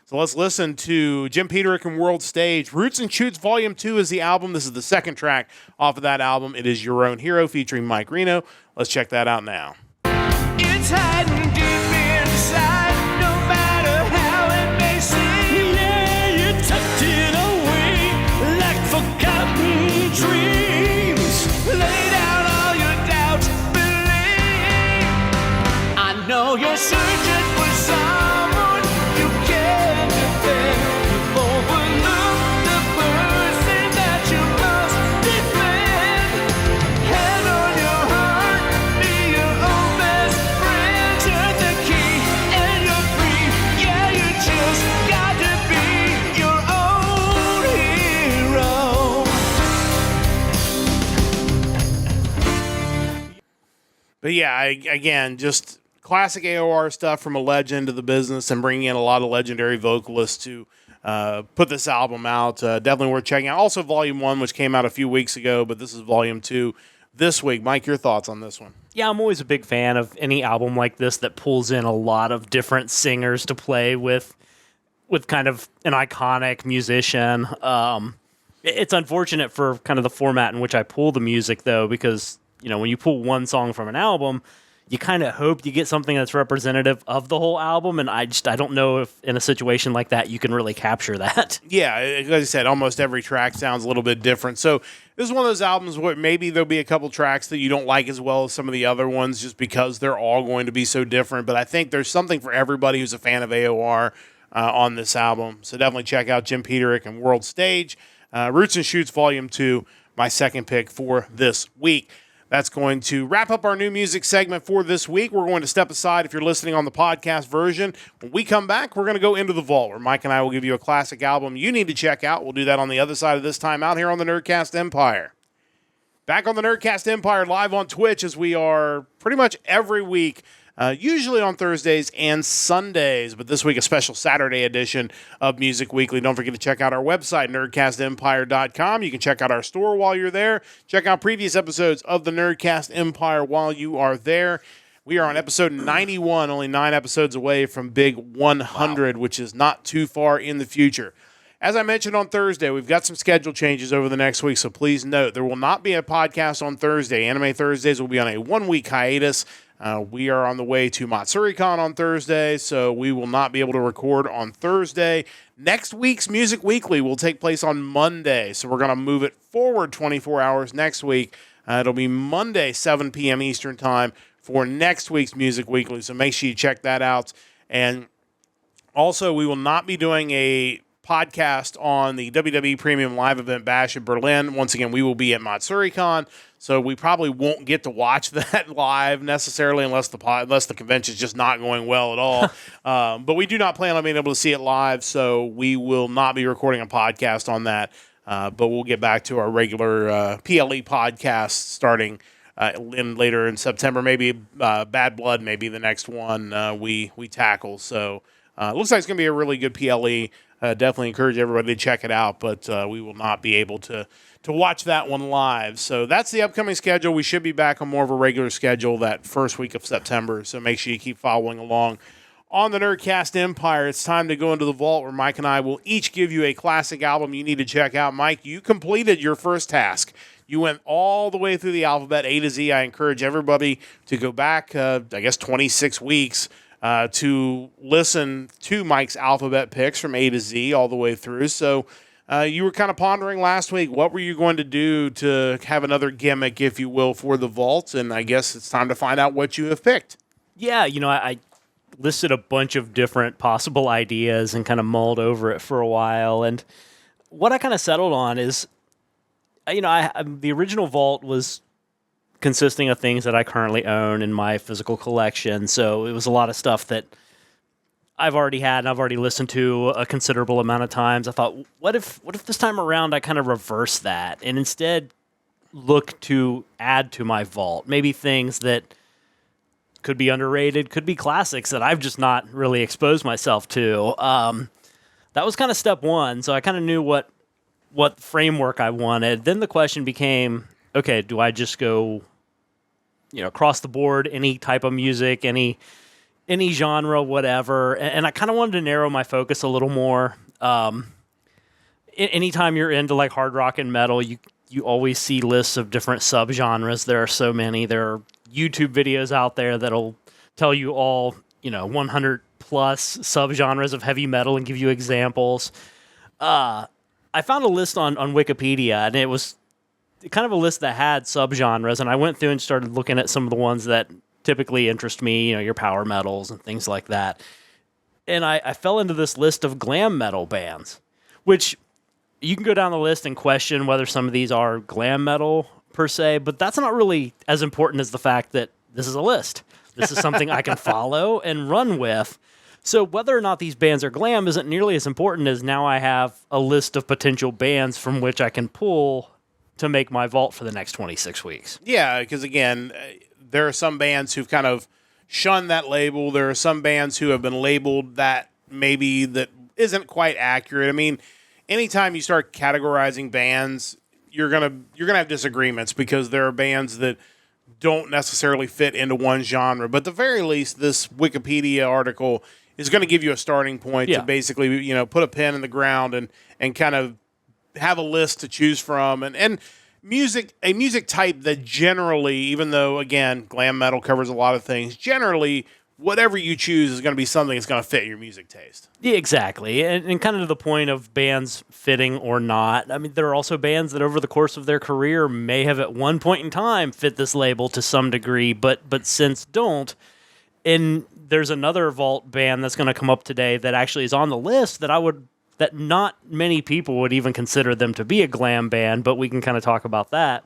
Speaker 1: So let's listen to Jim Peterik and World Stage. Roots and Shoots Volume 2 is the album. This is the second track off of that album. It is Your Own Hero featuring Mike Reno. Let's check that out now.
Speaker 3: It's hiding deep inside, no matter how it may seem. Yeah, you tucked it away like forgotten dreams. Lay down all your doubts, believe. I know you're searching for someone you can't defend. You've overlooked the person that you must defend. Hand on your heart, be your own best friend. Turn the key and you're free. Yeah, you just got to be your own hero.
Speaker 1: But yeah, again, just classic AOR stuff from a legend of the business and bringing in a lot of legendary vocalists to put this album out. Definitely worth checking out. Also, Volume 1, which came out a few weeks ago, but this is Volume 2 this week. Mike, your thoughts on this one?
Speaker 2: Yeah, I'm always a big fan of any album like this that pulls in a lot of different singers to play with kind of an iconic musician. It's unfortunate for kind of the format in which I pull the music, though, because when you pull one song from an album, you kind of hope you get something that's representative of the whole album, and I don't know if in a situation like that you can really capture that.
Speaker 1: Yeah, as I said, almost every track sounds a little bit different. So this is one of those albums where maybe there'll be a couple tracks that you don't like as well as some of the other ones just because they're all going to be so different. But I think there's something for everybody who's a fan of AOR on this album. So definitely check out Jim Peterik and World Stage. Roots and Shoots Volume 2, my second pick for this week. That's going to wrap up our new music segment for this week. We're going to step aside if you're listening on the podcast version. When we come back, we're going to go into the vault, where Mike and I will give you a classic album you need to check out. We'll do that on the other side of this time out here on the Nerdcast Empire. Back on the Nerdcast Empire live on Twitch, as we are pretty much every week usually on Thursdays and Sundays, but this week a special Saturday edition of Music Weekly. Don't forget to check out our website, nerdcastempire.com. You can check out our store while you're there. Check out previous episodes of the Nerdcast Empire while you are there. We are on episode 91, only 9 episodes away from Big 100, which is not too far in the future. As I mentioned on Thursday, we've got some schedule changes over the next week, so please note there will not be a podcast on Thursday. Anime Thursdays will be on a 1-week hiatus. We are on the way to MatsuриCon on Thursday, so we will not be able to record on Thursday. Next week's Music Weekly will take place on Monday, so we're going to move it forward 24 hours next week. It'll be Monday, 7 p.m. Eastern Time for next week's Music Weekly, so make sure you check that out. And also, we will not be doing a podcast on the WWE Premium Live Event Bash in Berlin. Once again, we will be at MatsuриCon, so we probably won't get to watch that live necessarily unless the convention is just not going well at all. But we do not plan on being able to see it live, so we will not be recording a podcast on that. But we'll get back to our regular PLE podcast starting later in September. Maybe Bad Blood, maybe the next one we tackle. So it looks like it's going to be a really good PLE. Definitely encourage everybody to check it out, but we will not be able to watch that one live. So that's the upcoming schedule. We should be back on more of a regular schedule that first week of September, so make sure you keep following along. On the Nerdcast Empire, it's time to go into the vault where Mike and I will each give you a classic album you need to check out. Mike, you completed your first task. You went all the way through the alphabet, A to Z. I encourage everybody to go back, 26 weeks, to listen to Mike's alphabet picks from A to Z all the way through. So you were kind of pondering last week, what were you going to do to have another gimmick, if you will, for the vault? And I guess it's time to find out what you have picked.
Speaker 2: Yeah, I listed a bunch of different possible ideas and kind of mulled over it for a while. And what I kind of settled on is, the original vault was consisting of things that I currently own in my physical collection. So it was a lot of stuff that I've already had and I've already listened to a considerable amount of times. I thought, what if this time around I kind of reverse that and instead look to add to my vault? Maybe things that could be underrated, could be classics that I've just not really exposed myself to. That was kind of step one. So I kind of knew what framework I wanted. Then the question became, okay, do I just go, across the board, any type of music, any genre, whatever? And I kind of wanted to narrow my focus a little more. Anytime you're into like hard rock and metal, you always see lists of different subgenres. There are so many. There are YouTube videos out there that'll tell you all, 100 plus subgenres of heavy metal and give you examples. I found a list on Wikipedia, and it was kind of a list that had subgenres, and I went through and started looking at some of the ones that typically interest me, your power metals and things like that. And I fell into this list of glam metal bands, which you can go down the list and question whether some of these are glam metal per se, but that's not really as important as the fact that this is a list. This is something I can follow and run with. So whether or not these bands are glam isn't nearly as important as now I have a list of potential bands from which I can pull to make my vault for the next 26 weeks.
Speaker 1: Yeah, because again, there are some bands who've kind of shunned that label. There are some bands who have been labeled that maybe that isn't quite accurate. I mean, anytime you start categorizing bands, you're gonna have disagreements because there are bands that don't necessarily fit into one genre. But at the very least, this Wikipedia article is going to give you a starting point to basically, put a pin in the ground and kind of have a list to choose from. And a music type that generally, even though, again, glam metal covers a lot of things, generally, whatever you choose is going to be something that's going to fit your music taste.
Speaker 2: Yeah, exactly. And kind of to the point of bands fitting or not, I mean, there are also bands that over the course of their career may have at one point in time fit this label to some degree, but since don't. And there's another vault band that's going to come up today that actually is on the list that not many people would even consider them to be a glam band, but we can kind of talk about that.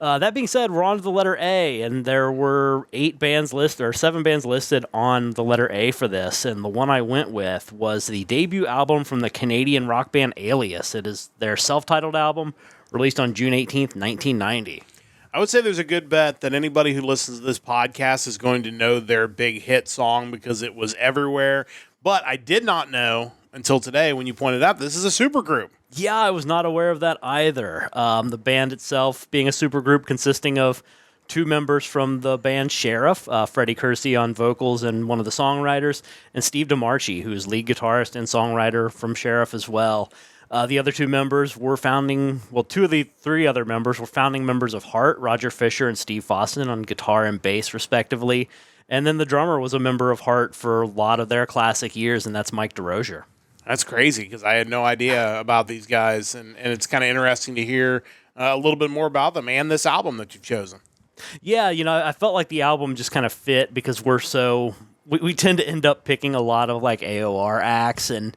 Speaker 2: That being said, we're on to the letter A, and there were 7 bands listed on the letter A for this, and the one I went with was the debut album from the Canadian rock band Alias. It is their self-titled album, released on June 18th, 1990.
Speaker 1: I would say there's a good bet that anybody who listens to this podcast is going to know their big hit song because it was everywhere. But I did not know until today when you pointed out this is a supergroup.
Speaker 2: Yeah, I was not aware of that either. The band itself being a supergroup consisting of 2 members from the band Sheriff, Freddie Kersey on vocals and one of the songwriters, and Steve DeMarchi, who is lead guitarist and songwriter from Sheriff as well. The other 2 members were 2 of the 3 other members were founding members of Heart, Roger Fisher and Steve Fossen on guitar and bass, respectively. And then the drummer was a member of Heart for a lot of their classic years, and that's Mike DeRozier.
Speaker 1: That's crazy because I had no idea about these guys, and it's kind of interesting to hear a little bit more about them and this album that you've chosen.
Speaker 2: Yeah, I felt like the album just kind of fit because we tend to end up picking a lot of like AOR acts, and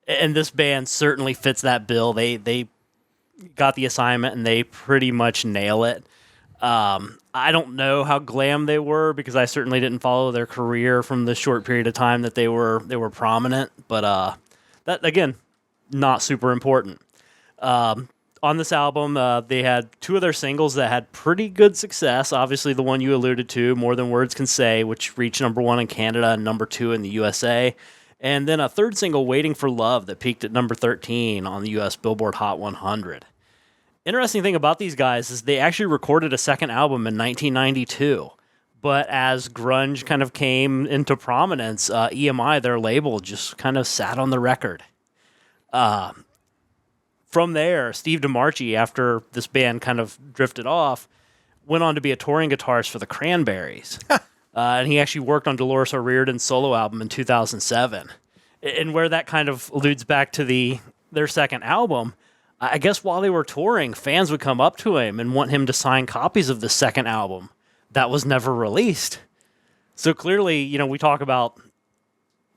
Speaker 2: this band certainly fits that bill. They got the assignment and they pretty much nail it. I don't know how glam they were because I certainly didn't follow their career from the short period of time that they were prominent, but that, again, not super important. On this album, they had 2 of their singles that had pretty good success. Obviously, the one you alluded to, More Than Words Can Say, which reached number 1 in Canada and number 2 in the USA. And then a 3rd single, Waiting for Love, that peaked at number 13 on the US Billboard Hot 100. Interesting thing about these guys is they actually recorded a second album in 1992. But as grunge kind of came into prominence, EMI, their label, just kind of sat on the record. From there, Steve DeMarchi, after this band kind of drifted off, went on to be a touring guitarist for the Cranberries. And he actually worked on Dolores O'Riordan's solo album in 2007. And where that kind of alludes back to their second album, I guess while they were touring, fans would come up to him and want him to sign copies of the second album that was never released. So clearly, we talk about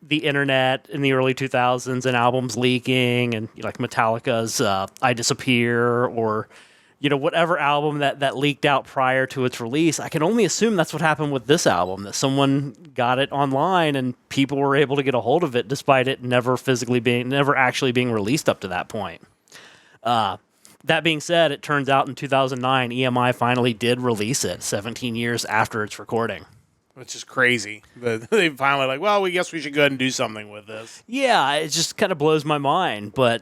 Speaker 2: the internet in the early 2000s and albums leaking and like Metallica's I Disappear or, whatever album that leaked out prior to its release. I can only assume that's what happened with this album, that someone got it online and people were able to get a hold of it despite it never actually being released up to that point. That being said, it turns out in 2009, EMI finally did release it 17 years after its recording.
Speaker 1: Which is crazy. But they finally we guess we should go ahead and do something with this.
Speaker 2: Yeah, it just kind of blows my mind, but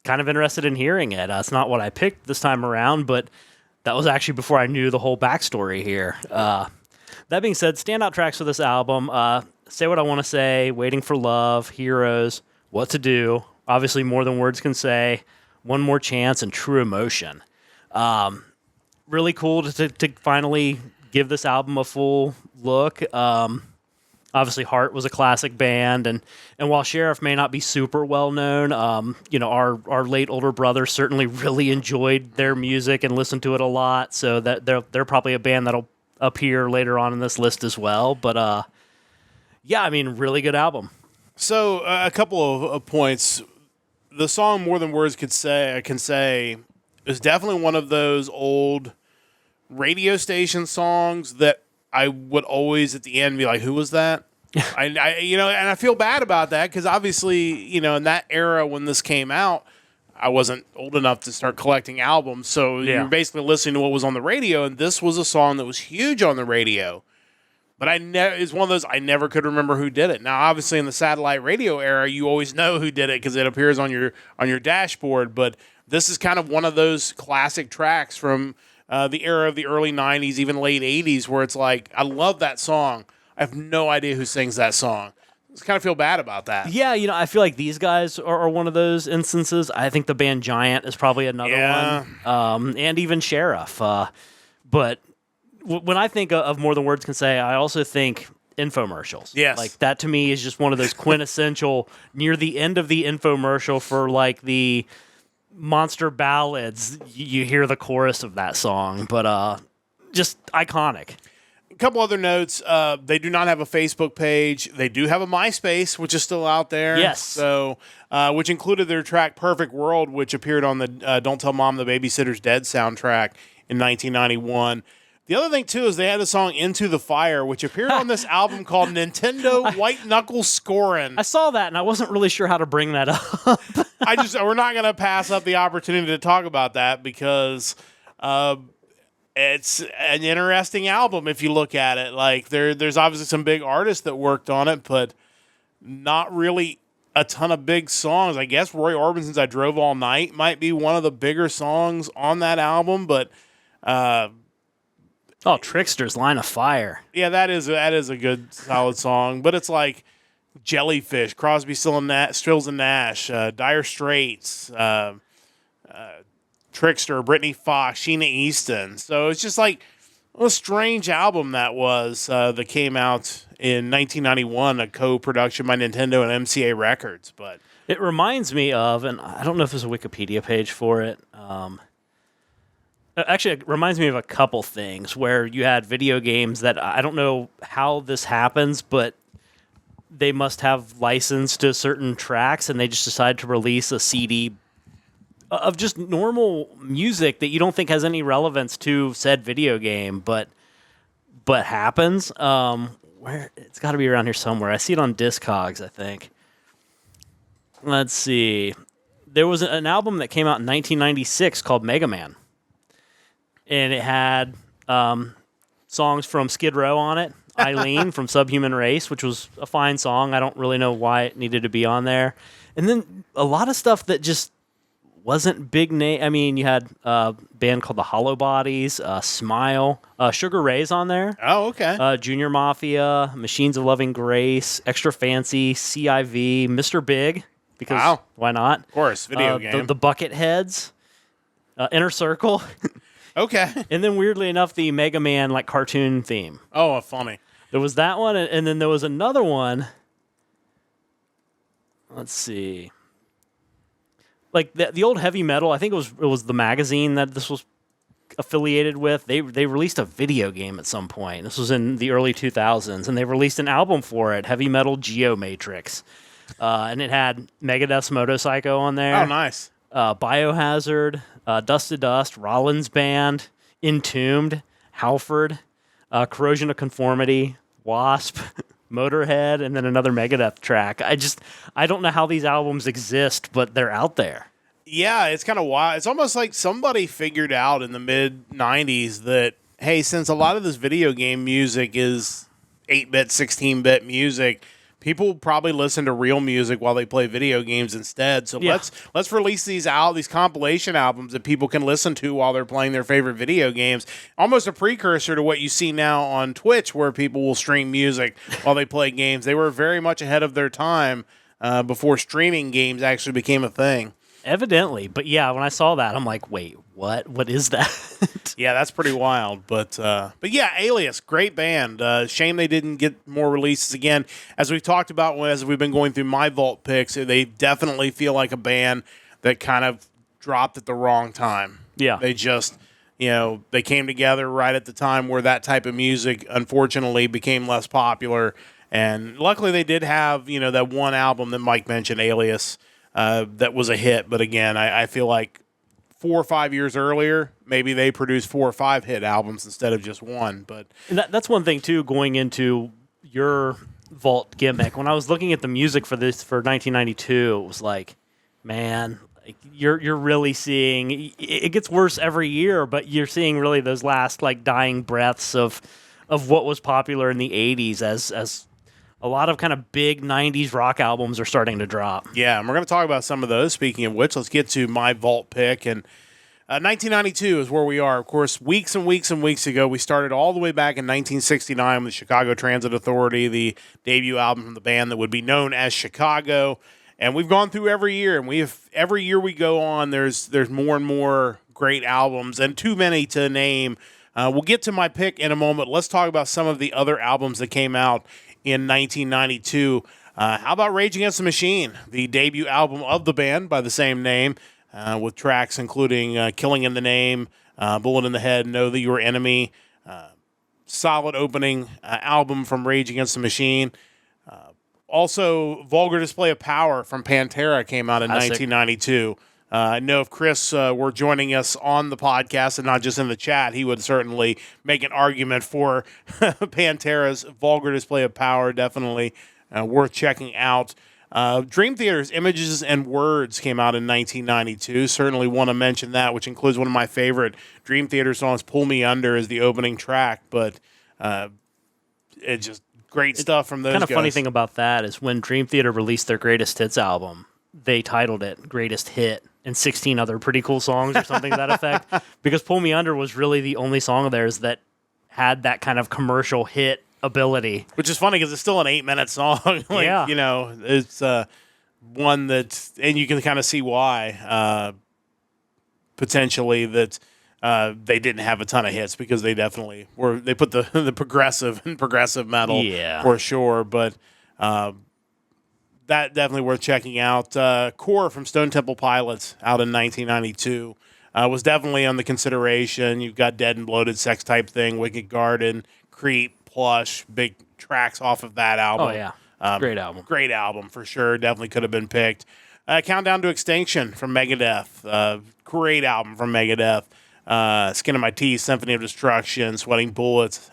Speaker 2: kind of interested in hearing it. It's not what I picked this time around, but that was actually before I knew the whole backstory here. That being said, standout tracks for this album, Say What I Want to Say, Waiting for Love, Heroes, What to Do, obviously More Than Words Can Say, One More Chance, and True Emotion. Really cool to finally give this album a full look. Obviously, Heart was a classic band, and while Sheriff may not be super well known, our late older brother certainly really enjoyed their music and listened to it a lot. So that they're probably a band that'll appear later on in this list as well. But really good album.
Speaker 1: So a couple of points. The song "More Than Words Can Say" is definitely one of those old radio station songs that I would always at the end be like, who was that? And I feel bad about that because obviously, in that era when this came out, I wasn't old enough to start collecting albums. So you're basically listening to what was on the radio, and this was a song that was huge on the radio. But it's one of those I never could remember who did it. Now, obviously, in the satellite radio era, you always know who did it because it appears on your dashboard. But this is kind of one of those classic tracks from the era of the early 90s, even late 80s, where it's like, I love that song. I have no idea who sings that song. I just kind of feel bad about that.
Speaker 2: Yeah, I feel like these guys are one of those instances. I think the band Giant is probably another one. And even Sheriff. But when I think of More Than Words Can Say, I also think infomercials.
Speaker 1: Yes.
Speaker 2: Like that to me is just one of those quintessential, near the end of the infomercial for like the monster ballads, you hear the chorus of that song, but just iconic.
Speaker 1: A couple other notes. They do not have a Facebook page. They do have a MySpace, which is still out there.
Speaker 2: Yes.
Speaker 1: So, which included their track Perfect World, which appeared on the Don't Tell Mom the Babysitter's Dead soundtrack in 1991. The other thing, too, is they had a song Into the Fire, which appeared on this album called Nintendo White Knuckle Scorin'.
Speaker 2: I saw that, and I wasn't really sure how to bring that up.
Speaker 1: We're not going to pass up the opportunity to talk about that because it's an interesting album if you look at it. Like there's obviously some big artists that worked on it, but not really a ton of big songs. I guess Roy Orbison's "I Drove All Night" might be one of the bigger songs on that album, but
Speaker 2: Trickster's "Line of Fire."
Speaker 1: yeah, that is a good solid song. But it's like Jellyfish, Crosby, Stills and Nash, Dire Straits, Trickster, Brittany Fox, Sheena Easton. So it's just like a strange album that was that came out in 1991, a co-production by Nintendo and MCA Records. But
Speaker 2: It reminds me of, and I don't know if there's a Wikipedia page for it. Actually, it reminds me of a couple things where you had video games that I don't know how this happens, but they must have license to certain tracks, and they just decide to release a CD of just normal music that you don't think has any relevance to said video game, but happens. Where it's got to be around here somewhere. I see it on Discogs, I think. Let's see. There was an album that came out in 1996 called Mega Man, and it had songs from Skid Row on it. Eileen from Subhuman Race, which was a fine song. I don't really know why it needed to be on there. And then a lot of stuff that just wasn't big name. I mean, you had a band called the Hollow Bodies, Smile, Sugar Ray's on there.
Speaker 1: oh, okay,
Speaker 2: Junior Mafia, Machines of Loving Grace, Extra Fancy, CIV, Mr. Big, because
Speaker 1: Wow.
Speaker 2: why not?
Speaker 1: of course, video game.
Speaker 2: The Bucketheads, Inner Circle,
Speaker 1: okay,
Speaker 2: and then weirdly enough, the Mega Man like cartoon theme.
Speaker 1: oh, funny.
Speaker 2: There was that one, and then there was another one. Let's see. Like the old heavy metal, I think it was the magazine that this was affiliated with. They released a video game at some point. This was in the early 2000s, and they released an album for it, Heavy Metal Geomatrix. And it had Megadeth's Motorpsycho on there.
Speaker 1: Oh, nice.
Speaker 2: Biohazard, Dust to Dust, Rollins Band, Entombed, Halford, Corrosion of Conformity, Wasp, Motorhead, and then another Megadeth track. I don't know how these albums exist, but they're out there.
Speaker 1: Yeah, it's kind of wild. It's almost like somebody figured out in the mid 90s that, hey, since a lot of this video game music is 8-bit, 16-bit music, people probably listen to real music while they play video games instead. So
Speaker 2: Yeah.
Speaker 1: let's release these compilation albums that people can listen to while they're playing their favorite video games. Almost a precursor to what you see now on Twitch, where people will stream music while they play games. They were very much ahead of their time before streaming games actually became a thing.
Speaker 2: Evidently. But yeah, when I saw that, I'm like, wait, what? What is that?
Speaker 1: Yeah, that's pretty wild. But yeah, Alias, great band. Shame they didn't get more releases again. As we've talked about as we've been going through my vault picks, they definitely feel like a band that kind of dropped at the wrong time.
Speaker 2: Yeah.
Speaker 1: They just, they came together right at the time where that type of music, unfortunately, became less popular. And luckily they did have, that one album that Mike mentioned, Alias, that was a hit. But again, I feel like 4 or 5 years earlier, maybe they produced 4 or 5 hit albums instead of just one. But
Speaker 2: And that's one thing, too, going into your vault gimmick. When I was looking at the music for 1992, it was like, man, like you're really seeing, it gets worse every year, but you're seeing really those last like dying breaths of what was popular in the 80s as a lot of kind of big 90s rock albums are starting to drop.
Speaker 1: yeah, and we're going to talk about some of those. Speaking of which, let's get to my vault pick. And 1992 is where we are. Of course, weeks and weeks and weeks ago, we started all the way back in 1969 with Chicago Transit Authority, the debut album from the band that would be known as Chicago. And we've gone through every year, and every year we go on, there's more and more great albums, and too many to name. We'll get to my pick in a moment. Let's talk about some of the other albums that came out in 1992. How about Rage Against the Machine, the debut album of the band by the same name, with tracks including Killing in the Name, Bullet in the Head, Know That You're Enemy. Solid opening album from Rage Against the Machine. Also, Vulgar Display of Power from Pantera came out in
Speaker 2: Classic.
Speaker 1: 1992. I know if Chris were joining us on the podcast and not just in the chat, he would certainly make an argument for Pantera's Vulgar Display of Power. Definitely worth checking out. Dream Theater's Images and Words came out in 1992. Certainly want to mention that, which includes one of my favorite Dream Theater songs, Pull Me Under, as the opening track. But it's just great stuff from those
Speaker 2: Kind of
Speaker 1: guys.
Speaker 2: funny thing about that is when Dream Theater released their Greatest Hits album, they titled it Greatest Hit and 16 other pretty cool songs or something to that effect. Because Pull Me Under was really the only song of theirs that had that kind of commercial hit ability.
Speaker 1: Which is funny because it's still an 8-minute song.
Speaker 2: Yeah.
Speaker 1: It's one that, and you can kind of see why potentially that they didn't have a ton of hits because they definitely were. They put the progressive and progressive metal for sure, but that definitely worth checking out. Core from Stone Temple Pilots out in 1992 was definitely on the consideration. You've got Dead and Bloated, Sex Type Thing, Wicked Garden, Creep, Plush, big tracks off of that album.
Speaker 2: Oh, yeah. Great album.
Speaker 1: Great album for sure. Definitely could have been picked. Countdown to Extinction from Megadeth. Great album from Megadeth. Skin of My Teeth, Symphony of Destruction, Sweating Bullets.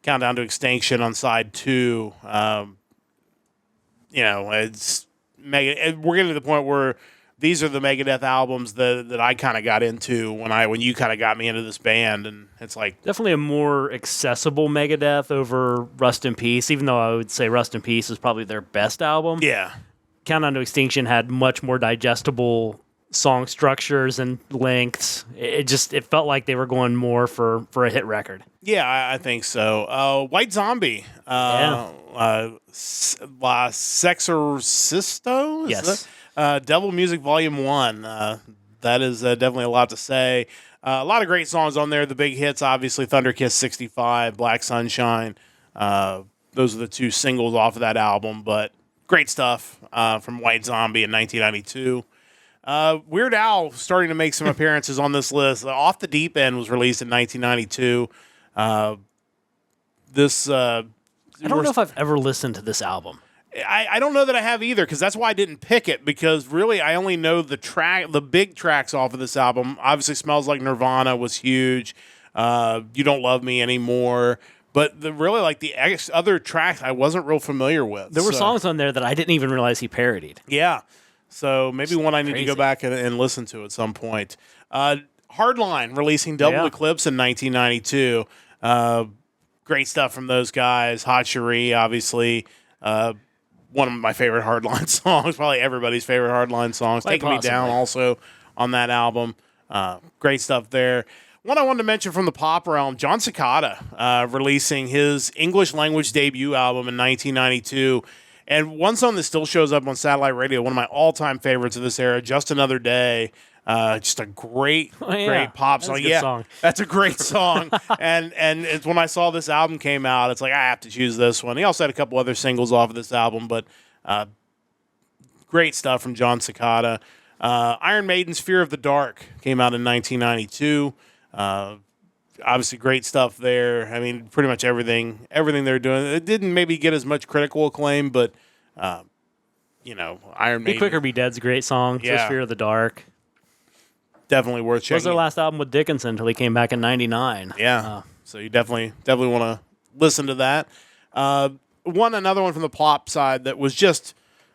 Speaker 1: Countdown to Extinction on side 2. It's we're getting to the point where these are the Megadeth albums that I kind of got into when you kind of got me into this band, and it's like
Speaker 2: Definitely a more accessible Megadeth over Rust in Peace, even though I would say Rust in Peace is probably their best album.
Speaker 1: yeah.
Speaker 2: Countdown to Extinction had much more digestible song structures and lengths. It felt like they were going more for a hit record.
Speaker 1: Yeah, I think so. White Zombie. La Sexorcisto?
Speaker 2: Yes.
Speaker 1: Devil Music Volume 1. That is definitely a lot to say. A lot of great songs on there. The big hits, obviously, Thunder Kiss 65, Black Sunshine. Those are the 2 singles off of that album, but great stuff from White Zombie in 1992. Weird Al starting to make some appearances on this list. Off the Deep End was released in 1992. I
Speaker 2: don't know if I've ever listened to this album.
Speaker 1: I don't know that I have either, because that's why I didn't pick it, because really I only know the big tracks off of this album. Obviously, Smells Like Nirvana was huge. You Don't Love Me Anymore. But the other tracks I wasn't real familiar with.
Speaker 2: There were songs on there that I didn't even realize he parodied.
Speaker 1: Yeah. So maybe one I need to
Speaker 2: crazy.
Speaker 1: go back and listen to at some point. Hardline releasing Double Eclipse in 1992. Great stuff from those guys. Hot Cherie, obviously. One of my favorite Hardline songs. Probably everybody's favorite Hardline songs.
Speaker 2: Quite
Speaker 1: Taking Me Down
Speaker 2: possibly.
Speaker 1: also on that album. Great stuff there. One I wanted to mention from the pop realm, John Cicada releasing his English language debut album in 1992. And one song that still shows up on satellite radio, one of my all-time favorites of this era, Just Another Day. Just a great pop
Speaker 2: That's
Speaker 1: song.
Speaker 2: a good song.
Speaker 1: That's a great song. and it's when I saw this album came out, it's like, I have to choose this one. He also had a couple other singles off of this album, but great stuff from John Cicada. Iron Maiden's Fear of the Dark came out in 1992. Obviously, great stuff there. I mean, pretty much everything they're doing. It didn't maybe get as much critical acclaim, but Iron Maiden.
Speaker 2: Be Quick or Be Dead's a great song.
Speaker 1: Yeah.
Speaker 2: Just Fear of the Dark.
Speaker 1: Definitely worth checking.
Speaker 2: Was their last album with Dickinson until he came back in '99.
Speaker 1: Yeah. So you definitely want to listen to that. Another one from the pop side that was just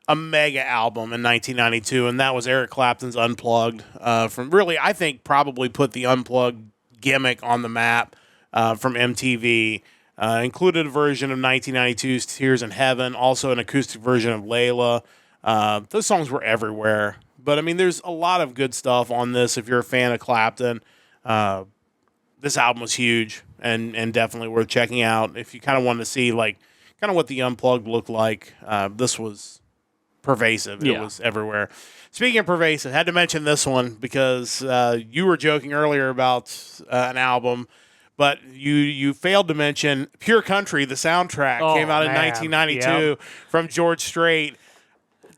Speaker 1: a mega album in 1992, and that was Eric Clapton's Unplugged. From really, I think probably put the Unplugged gimmick on the map from MTV. Included a version of 1992's Tears in Heaven, also an acoustic version of Layla. Those songs were everywhere. But, I mean, there's a lot of good stuff on this if you're a fan of Clapton. This album was huge and definitely worth checking out. If you kind of wanted to see, kind of what the Unplugged looked like, this was pervasive. It was everywhere. Speaking of pervasive, had to mention this one because you were joking earlier about an album, but you failed to mention Pure Country, the soundtrack, came out in 1992 from George Strait.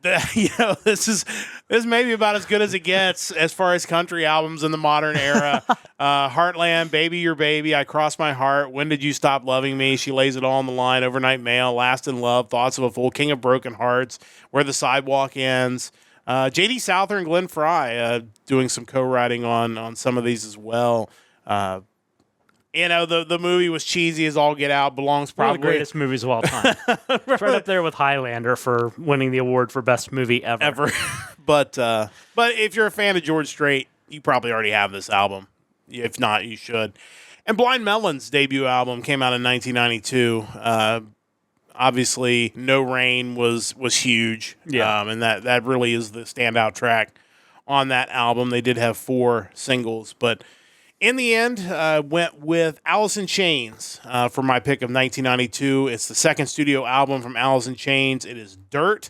Speaker 1: This may be about as good as it gets as far as country albums in the modern era. Heartland, Baby Your Baby, I Cross My Heart, When Did You Stop Loving Me, She Lays It All on the Line, Overnight Mail, Last in Love, Thoughts of a Fool, King of Broken Hearts, Where the Sidewalk Ends. J.D. Souther and Glenn Fry doing some co-writing on some of these as well. The movie was cheesy as all get out. Belongs
Speaker 2: One of
Speaker 1: probably
Speaker 2: the greatest movies of all time. It's right up there with Highlander for winning the award for best movie ever.
Speaker 1: but if you're a fan of George Strait, you probably already have this album. If not, you should. And Blind Melon's debut album came out in 1992. Obviously, No Rain was huge.
Speaker 2: Yeah.
Speaker 1: And that really is the standout track on that album. They did have 4 singles, but in the end, went with Alice in Chains for my pick of 1992. It's the second studio album from Alice in Chains. It is Dirt.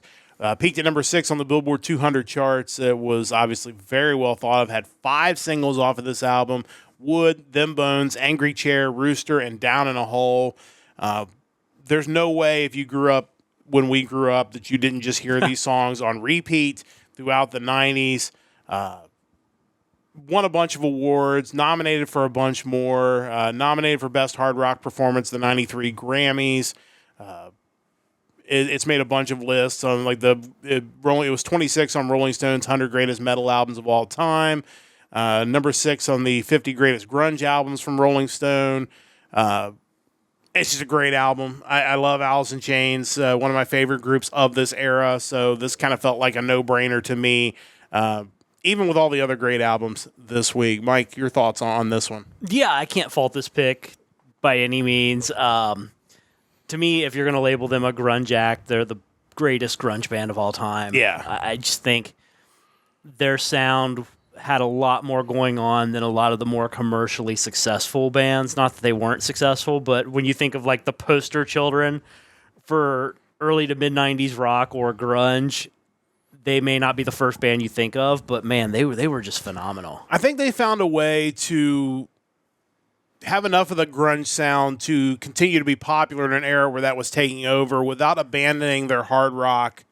Speaker 1: Peaked at number 6 on the Billboard 200 charts. It was obviously very well thought of. Had 5 singles off of this album: Wood, Them Bones, Angry Chair, Rooster, and Down in a Hole. There's no way if you grew up when we grew up that you didn't just hear these songs on repeat throughout the 90s. Won a bunch of awards, nominated for a bunch more, nominated for Best Hard Rock Performance, the 93 Grammys. It's made a bunch of lists on it was 26 on Rolling Stone's 100 Greatest Metal Albums of All Time, number 6 on the 50 Greatest Grunge Albums from Rolling Stone. It's just a great album. I love Alice in Chains, one of my favorite groups of this era, so this kind of felt like a no-brainer to me, even with all the other great albums this week. Mike, your thoughts on this one?
Speaker 2: Yeah, I can't fault this pick by any means. To me, if you're going to label them a grunge act, they're the greatest grunge band of all time.
Speaker 1: Yeah.
Speaker 2: I just think their sound had a lot more going on than a lot of the more commercially successful bands. Not that they weren't successful, but when you think of like the poster children for early to mid-90s rock or grunge, they may not be the first band you think of, but man, they were just phenomenal.
Speaker 1: I think they found a way to have enough of the grunge sound to continue to be popular in an era where that was taking over without abandoning their hard rock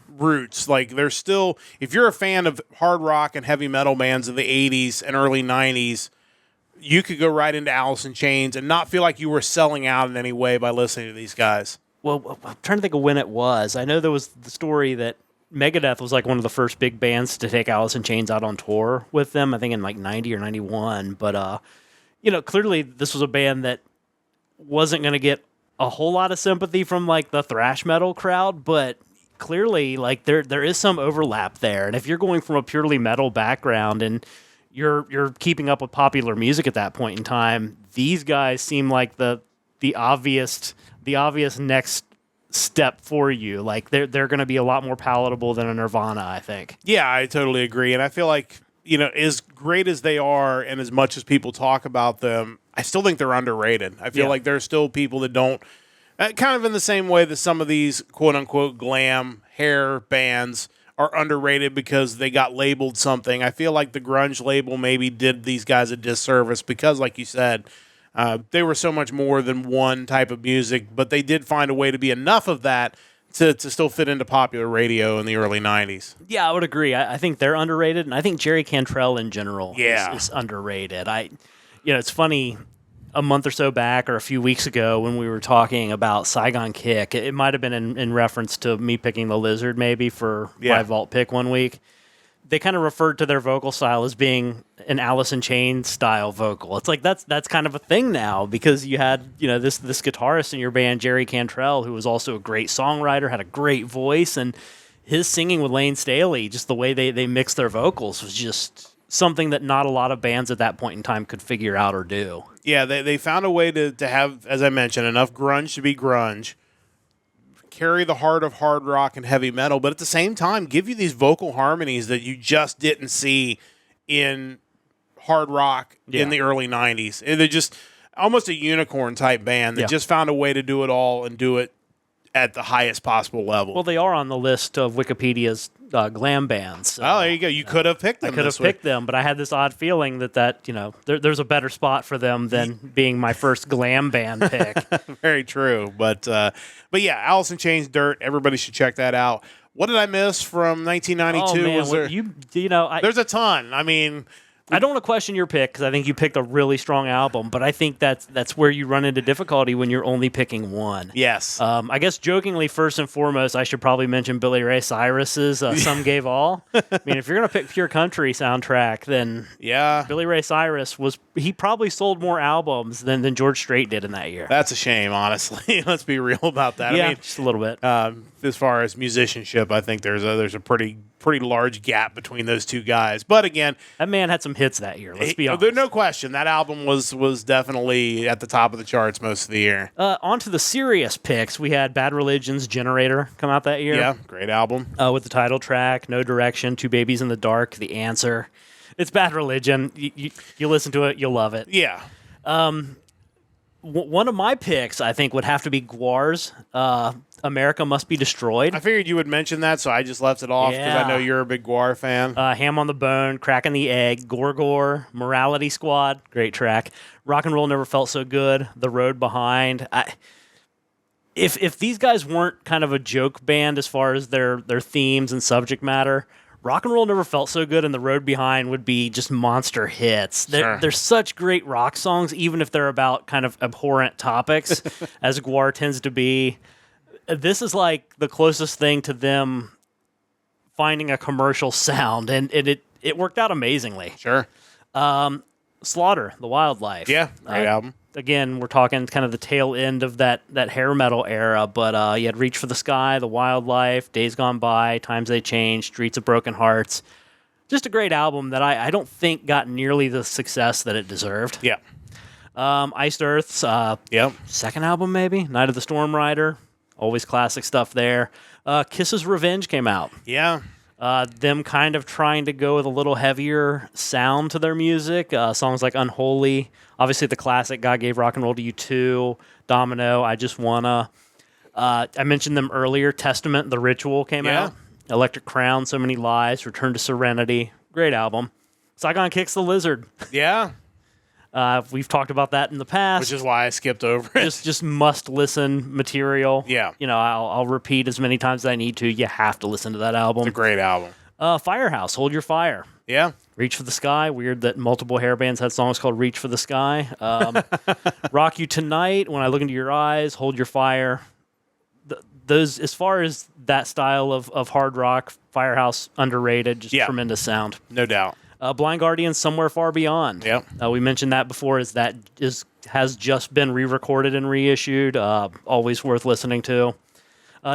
Speaker 1: roots. Like, they're still, if you're a fan of hard rock and heavy metal bands of the 80s and early 90s, you could go right into Alice in Chains and not feel like you were selling out in any way by listening to these guys.
Speaker 2: Well, I'm trying to think of when it was. I know there was the story that Megadeth was like one of the first big bands to take Alice in Chains out on tour with them, I think in like 90 or 91. But, clearly this was a band that wasn't going to get a whole lot of sympathy from like the thrash metal crowd, but clearly like there is some overlap there. And if you're going from a purely metal background and you're keeping up with popular music at that point in time, these guys seem like the obvious next step for you. Like they're going to be a lot more palatable than a Nirvana, I think.
Speaker 1: Yeah, I totally agree. And I feel like, as great as they are and as much as people talk about them, I still think they're underrated. I feel like there's still people that don't, kind of in the same way that some of these quote-unquote glam hair bands are underrated because they got labeled something. I feel like the grunge label maybe did these guys a disservice because, like you said, they were so much more than one type of music, but they did find a way to be enough of that to still fit into popular radio in the early 90s.
Speaker 2: Yeah, I would agree. I think they're underrated, and I think Jerry Cantrell in general is underrated. It's funny, a month or so back or a few weeks ago when we were talking about Saigon Kick, it might have been in reference to me picking the Lizard maybe for my vault pick one week. They kind of referred to their vocal style as being an Alice in Chains style vocal. It's like that's kind of a thing now because you had this guitarist in your band, Jerry Cantrell, who was also a great songwriter, had a great voice, and his singing with Lane Staley, just the way they mixed their vocals was just something that not a lot of bands at that point in time could figure out or do.
Speaker 1: Yeah, they found a way to have, as I mentioned, enough grunge to be grunge, carry the heart of hard rock and heavy metal, but at the same time give you these vocal harmonies that you just didn't see in hard rock in the early 90s. They're just almost a unicorn type band that just found a way to do it all and do it at the highest possible level.
Speaker 2: Well, they are on the list of Wikipedia's glam bands. So,
Speaker 1: there you go. You could have picked them.
Speaker 2: I could have picked them, but I had this odd feeling that there's a better spot for them than being my first glam band pick.
Speaker 1: Very true. But yeah, Alice in Chains, Dirt. Everybody should check that out. What did I miss from 1992?
Speaker 2: Oh, man,
Speaker 1: there's a ton. I mean,
Speaker 2: I don't want to question your pick because I think you picked a really strong album, but I think that's where you run into difficulty when you're only picking one.
Speaker 1: Yes.
Speaker 2: I guess jokingly, first and foremost, I should probably mention Billy Ray Cyrus's "Some Gave All." I mean, if you're gonna pick pure country soundtrack, then
Speaker 1: Yeah.
Speaker 2: Billy Ray Cyrus he probably sold more albums than George Strait did in that year.
Speaker 1: That's a shame, honestly. Let's be real about that.
Speaker 2: Yeah,
Speaker 1: I mean,
Speaker 2: just a little bit.
Speaker 1: as far as musicianship, I think there's a pretty large gap between those two guys. But again,
Speaker 2: That man had some hits that year. Let's be honest.
Speaker 1: there's no question that album was definitely at the top of the charts most of the year.
Speaker 2: On to the serious picks. We had Bad Religion's "Generator" come out that year.
Speaker 1: Yeah, great album.
Speaker 2: With the title track, "No Direction," "Two Babies in the Dark," "The Answer." It's Bad Religion. You listen to it, you'll love it.
Speaker 1: Yeah.
Speaker 2: One of my picks, I think, would have to be Guar's "America Must Be Destroyed."
Speaker 1: I figured you would mention that, so I just left it off because I know you're a big Guar fan.
Speaker 2: Ham on the Bone, Cracking the Egg, Gorgor, Morality Squad, great track. Rock and Roll Never Felt So Good, The Road Behind. If these guys weren't kind of a joke band as far as their themes and subject matter, Rock and Roll Never Felt So Good and The Road Behind would be just monster hits. They're such great rock songs, even if they're about kind of abhorrent topics, as Guar tends to be. This is like the closest thing to them finding a commercial sound, and it worked out amazingly.
Speaker 1: Sure.
Speaker 2: Slaughter, The Wildlife.
Speaker 1: Yeah, great album.
Speaker 2: Again, we're talking kind of the tail end of that hair metal era, but you had Reach for the Sky, The Wildlife, Days Gone By, Times They Change, Streets of Broken Hearts. Just a great album that I don't think got nearly the success that it deserved.
Speaker 1: Yeah.
Speaker 2: Iced Earth's
Speaker 1: Yep.
Speaker 2: second album, maybe, Night of the Storm Rider. Always classic stuff there. Kiss's Revenge came out.
Speaker 1: Yeah.
Speaker 2: Them kind of trying to go with a little heavier sound to their music. Songs like Unholy, obviously the classic God Gave Rock and Roll to You Too, Domino, I Just Wanna. I mentioned them earlier. Testament, The Ritual came out. Electric Crown, So Many Lies, Return to Serenity. Great album. Saigon Kicks the Lizard.
Speaker 1: Yeah.
Speaker 2: We've talked about that in the past.
Speaker 1: Which is why I skipped over it.
Speaker 2: just must listen material.
Speaker 1: Yeah.
Speaker 2: You know, I'll repeat as many times as I need to. You have to listen to that album.
Speaker 1: It's a great album.
Speaker 2: Firehouse, Hold Your Fire.
Speaker 1: Yeah.
Speaker 2: Reach for the Sky. Weird that multiple hair bands had songs called Reach for the Sky. Rock You Tonight, When I Look Into Your Eyes, Hold Your Fire. Those, as far as that style of hard rock, Firehouse, underrated, just tremendous sound.
Speaker 1: No doubt.
Speaker 2: Blind Guardian, Somewhere Far Beyond.
Speaker 1: Yep.
Speaker 2: We mentioned that before, has just been re-recorded and reissued. Always worth listening to.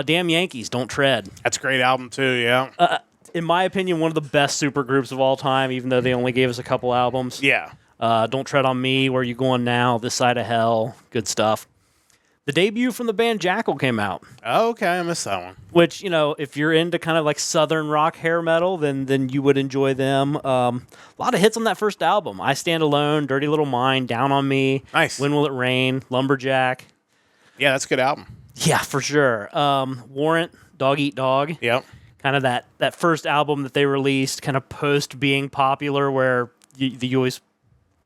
Speaker 2: Damn Yankees, Don't Tread.
Speaker 1: That's a great album, too, yeah.
Speaker 2: In my opinion, one of the best supergroups of all time, even though they only gave us a couple albums.
Speaker 1: Yeah.
Speaker 2: Don't Tread on Me, Where You Going Now, This Side of Hell, good stuff. The debut from the band Jackal came out.
Speaker 1: Oh, okay, I missed that one.
Speaker 2: Which, you know, if you're into kind of like southern rock hair metal, then you would enjoy them. A lot of hits on that first album. I Stand Alone, Dirty Little Mind, Down on Me.
Speaker 1: Nice.
Speaker 2: When Will It Rain, Lumberjack.
Speaker 1: Yeah, that's a good album.
Speaker 2: Yeah, for sure. Warrant, Dog Eat Dog.
Speaker 1: Yep.
Speaker 2: Kind of that first album that they released, kind of post being popular, where you always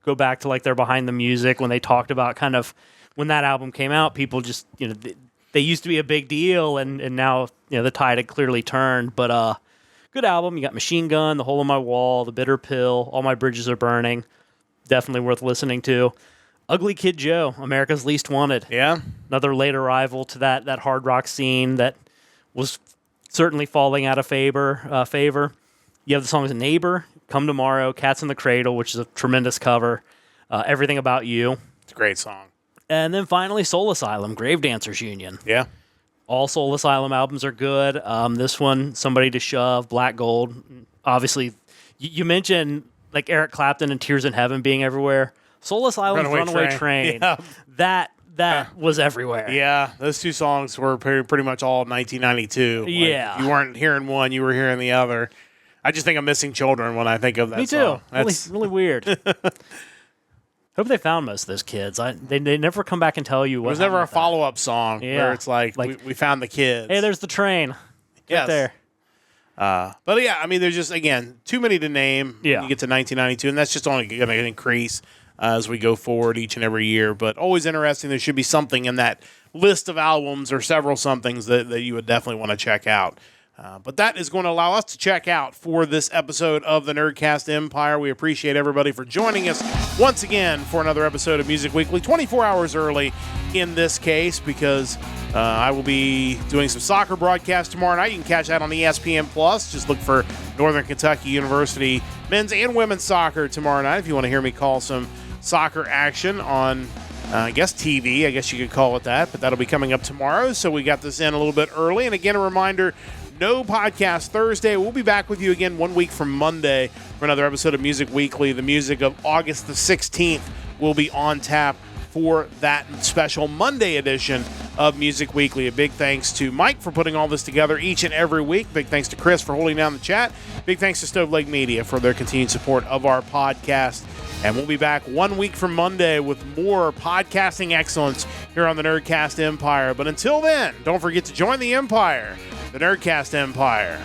Speaker 2: go back to like their behind the music when they talked about kind of when that album came out, people just, you know, they used to be a big deal, and now, you know, the tide had clearly turned. But good album. You got Machine Gun, The Hole in My Wall, The Bitter Pill, All My Bridges Are Burning. Definitely worth listening to. Ugly Kid Joe, America's Least Wanted.
Speaker 1: Yeah.
Speaker 2: Another late arrival to that hard rock scene that was certainly falling out of favor. You have the songs Neighbor, Come Tomorrow, Cats in the Cradle, which is a tremendous cover. Everything About You.
Speaker 1: It's a great song.
Speaker 2: And then finally, Soul Asylum, Grave Dancers Union.
Speaker 1: Yeah.
Speaker 2: All Soul Asylum albums are good. This one, Somebody to Shove, Black Gold. Obviously, you mentioned like Eric Clapton and Tears in Heaven being everywhere. Soul Asylum's Runaway Train.
Speaker 1: Yeah.
Speaker 2: That was everywhere.
Speaker 1: Yeah, those two songs were pretty much all 1992. Like,
Speaker 2: Yeah.
Speaker 1: if you weren't hearing one, you were hearing the other. I just think of Missing Children when I think of that
Speaker 2: Me too.
Speaker 1: song.
Speaker 2: Really,
Speaker 1: That's,
Speaker 2: really weird. Hope they found most of those kids. They never come back and tell you what.
Speaker 1: There was never a
Speaker 2: happened with that.
Speaker 1: follow-up song
Speaker 2: Yeah.
Speaker 1: where it's like we found the kids.
Speaker 2: Hey, there's the train.
Speaker 1: yes.
Speaker 2: Right there.
Speaker 1: But yeah, I mean, there's just, again, too many to name
Speaker 2: Yeah.
Speaker 1: when you get to 1992, and that's just only going to increase as we go forward each and every year. But always interesting. There should be something in that list of albums or several somethings that you would definitely want to check out. But that is going to allow us to check out for this episode of the Nerdcast Empire. We appreciate everybody for joining us once again for another episode of Music Weekly, 24 hours early in this case, because I will be doing some soccer broadcast tomorrow night. You can catch that on ESPN+. Just look for Northern Kentucky University men's and women's soccer tomorrow night if you want to hear me call some soccer action on I guess TV, I guess you could call it that, but that'll be coming up tomorrow. So we got this in a little bit early. And again, a reminder, no podcast Thursday. We'll be back with you again 1 week from Monday for another episode of Music Weekly. The music of August the 16th will be on tap for that special Monday edition of Music Weekly. A big thanks to Mike for putting all this together each and every week. Big thanks to Chris for holding down the chat. Big thanks to Stove Lake Media for their continued support of our podcast. And we'll be back 1 week from Monday with more podcasting excellence here on the Nerdcast Empire. But until then, don't forget to join the Empire, the Nerdcast Empire.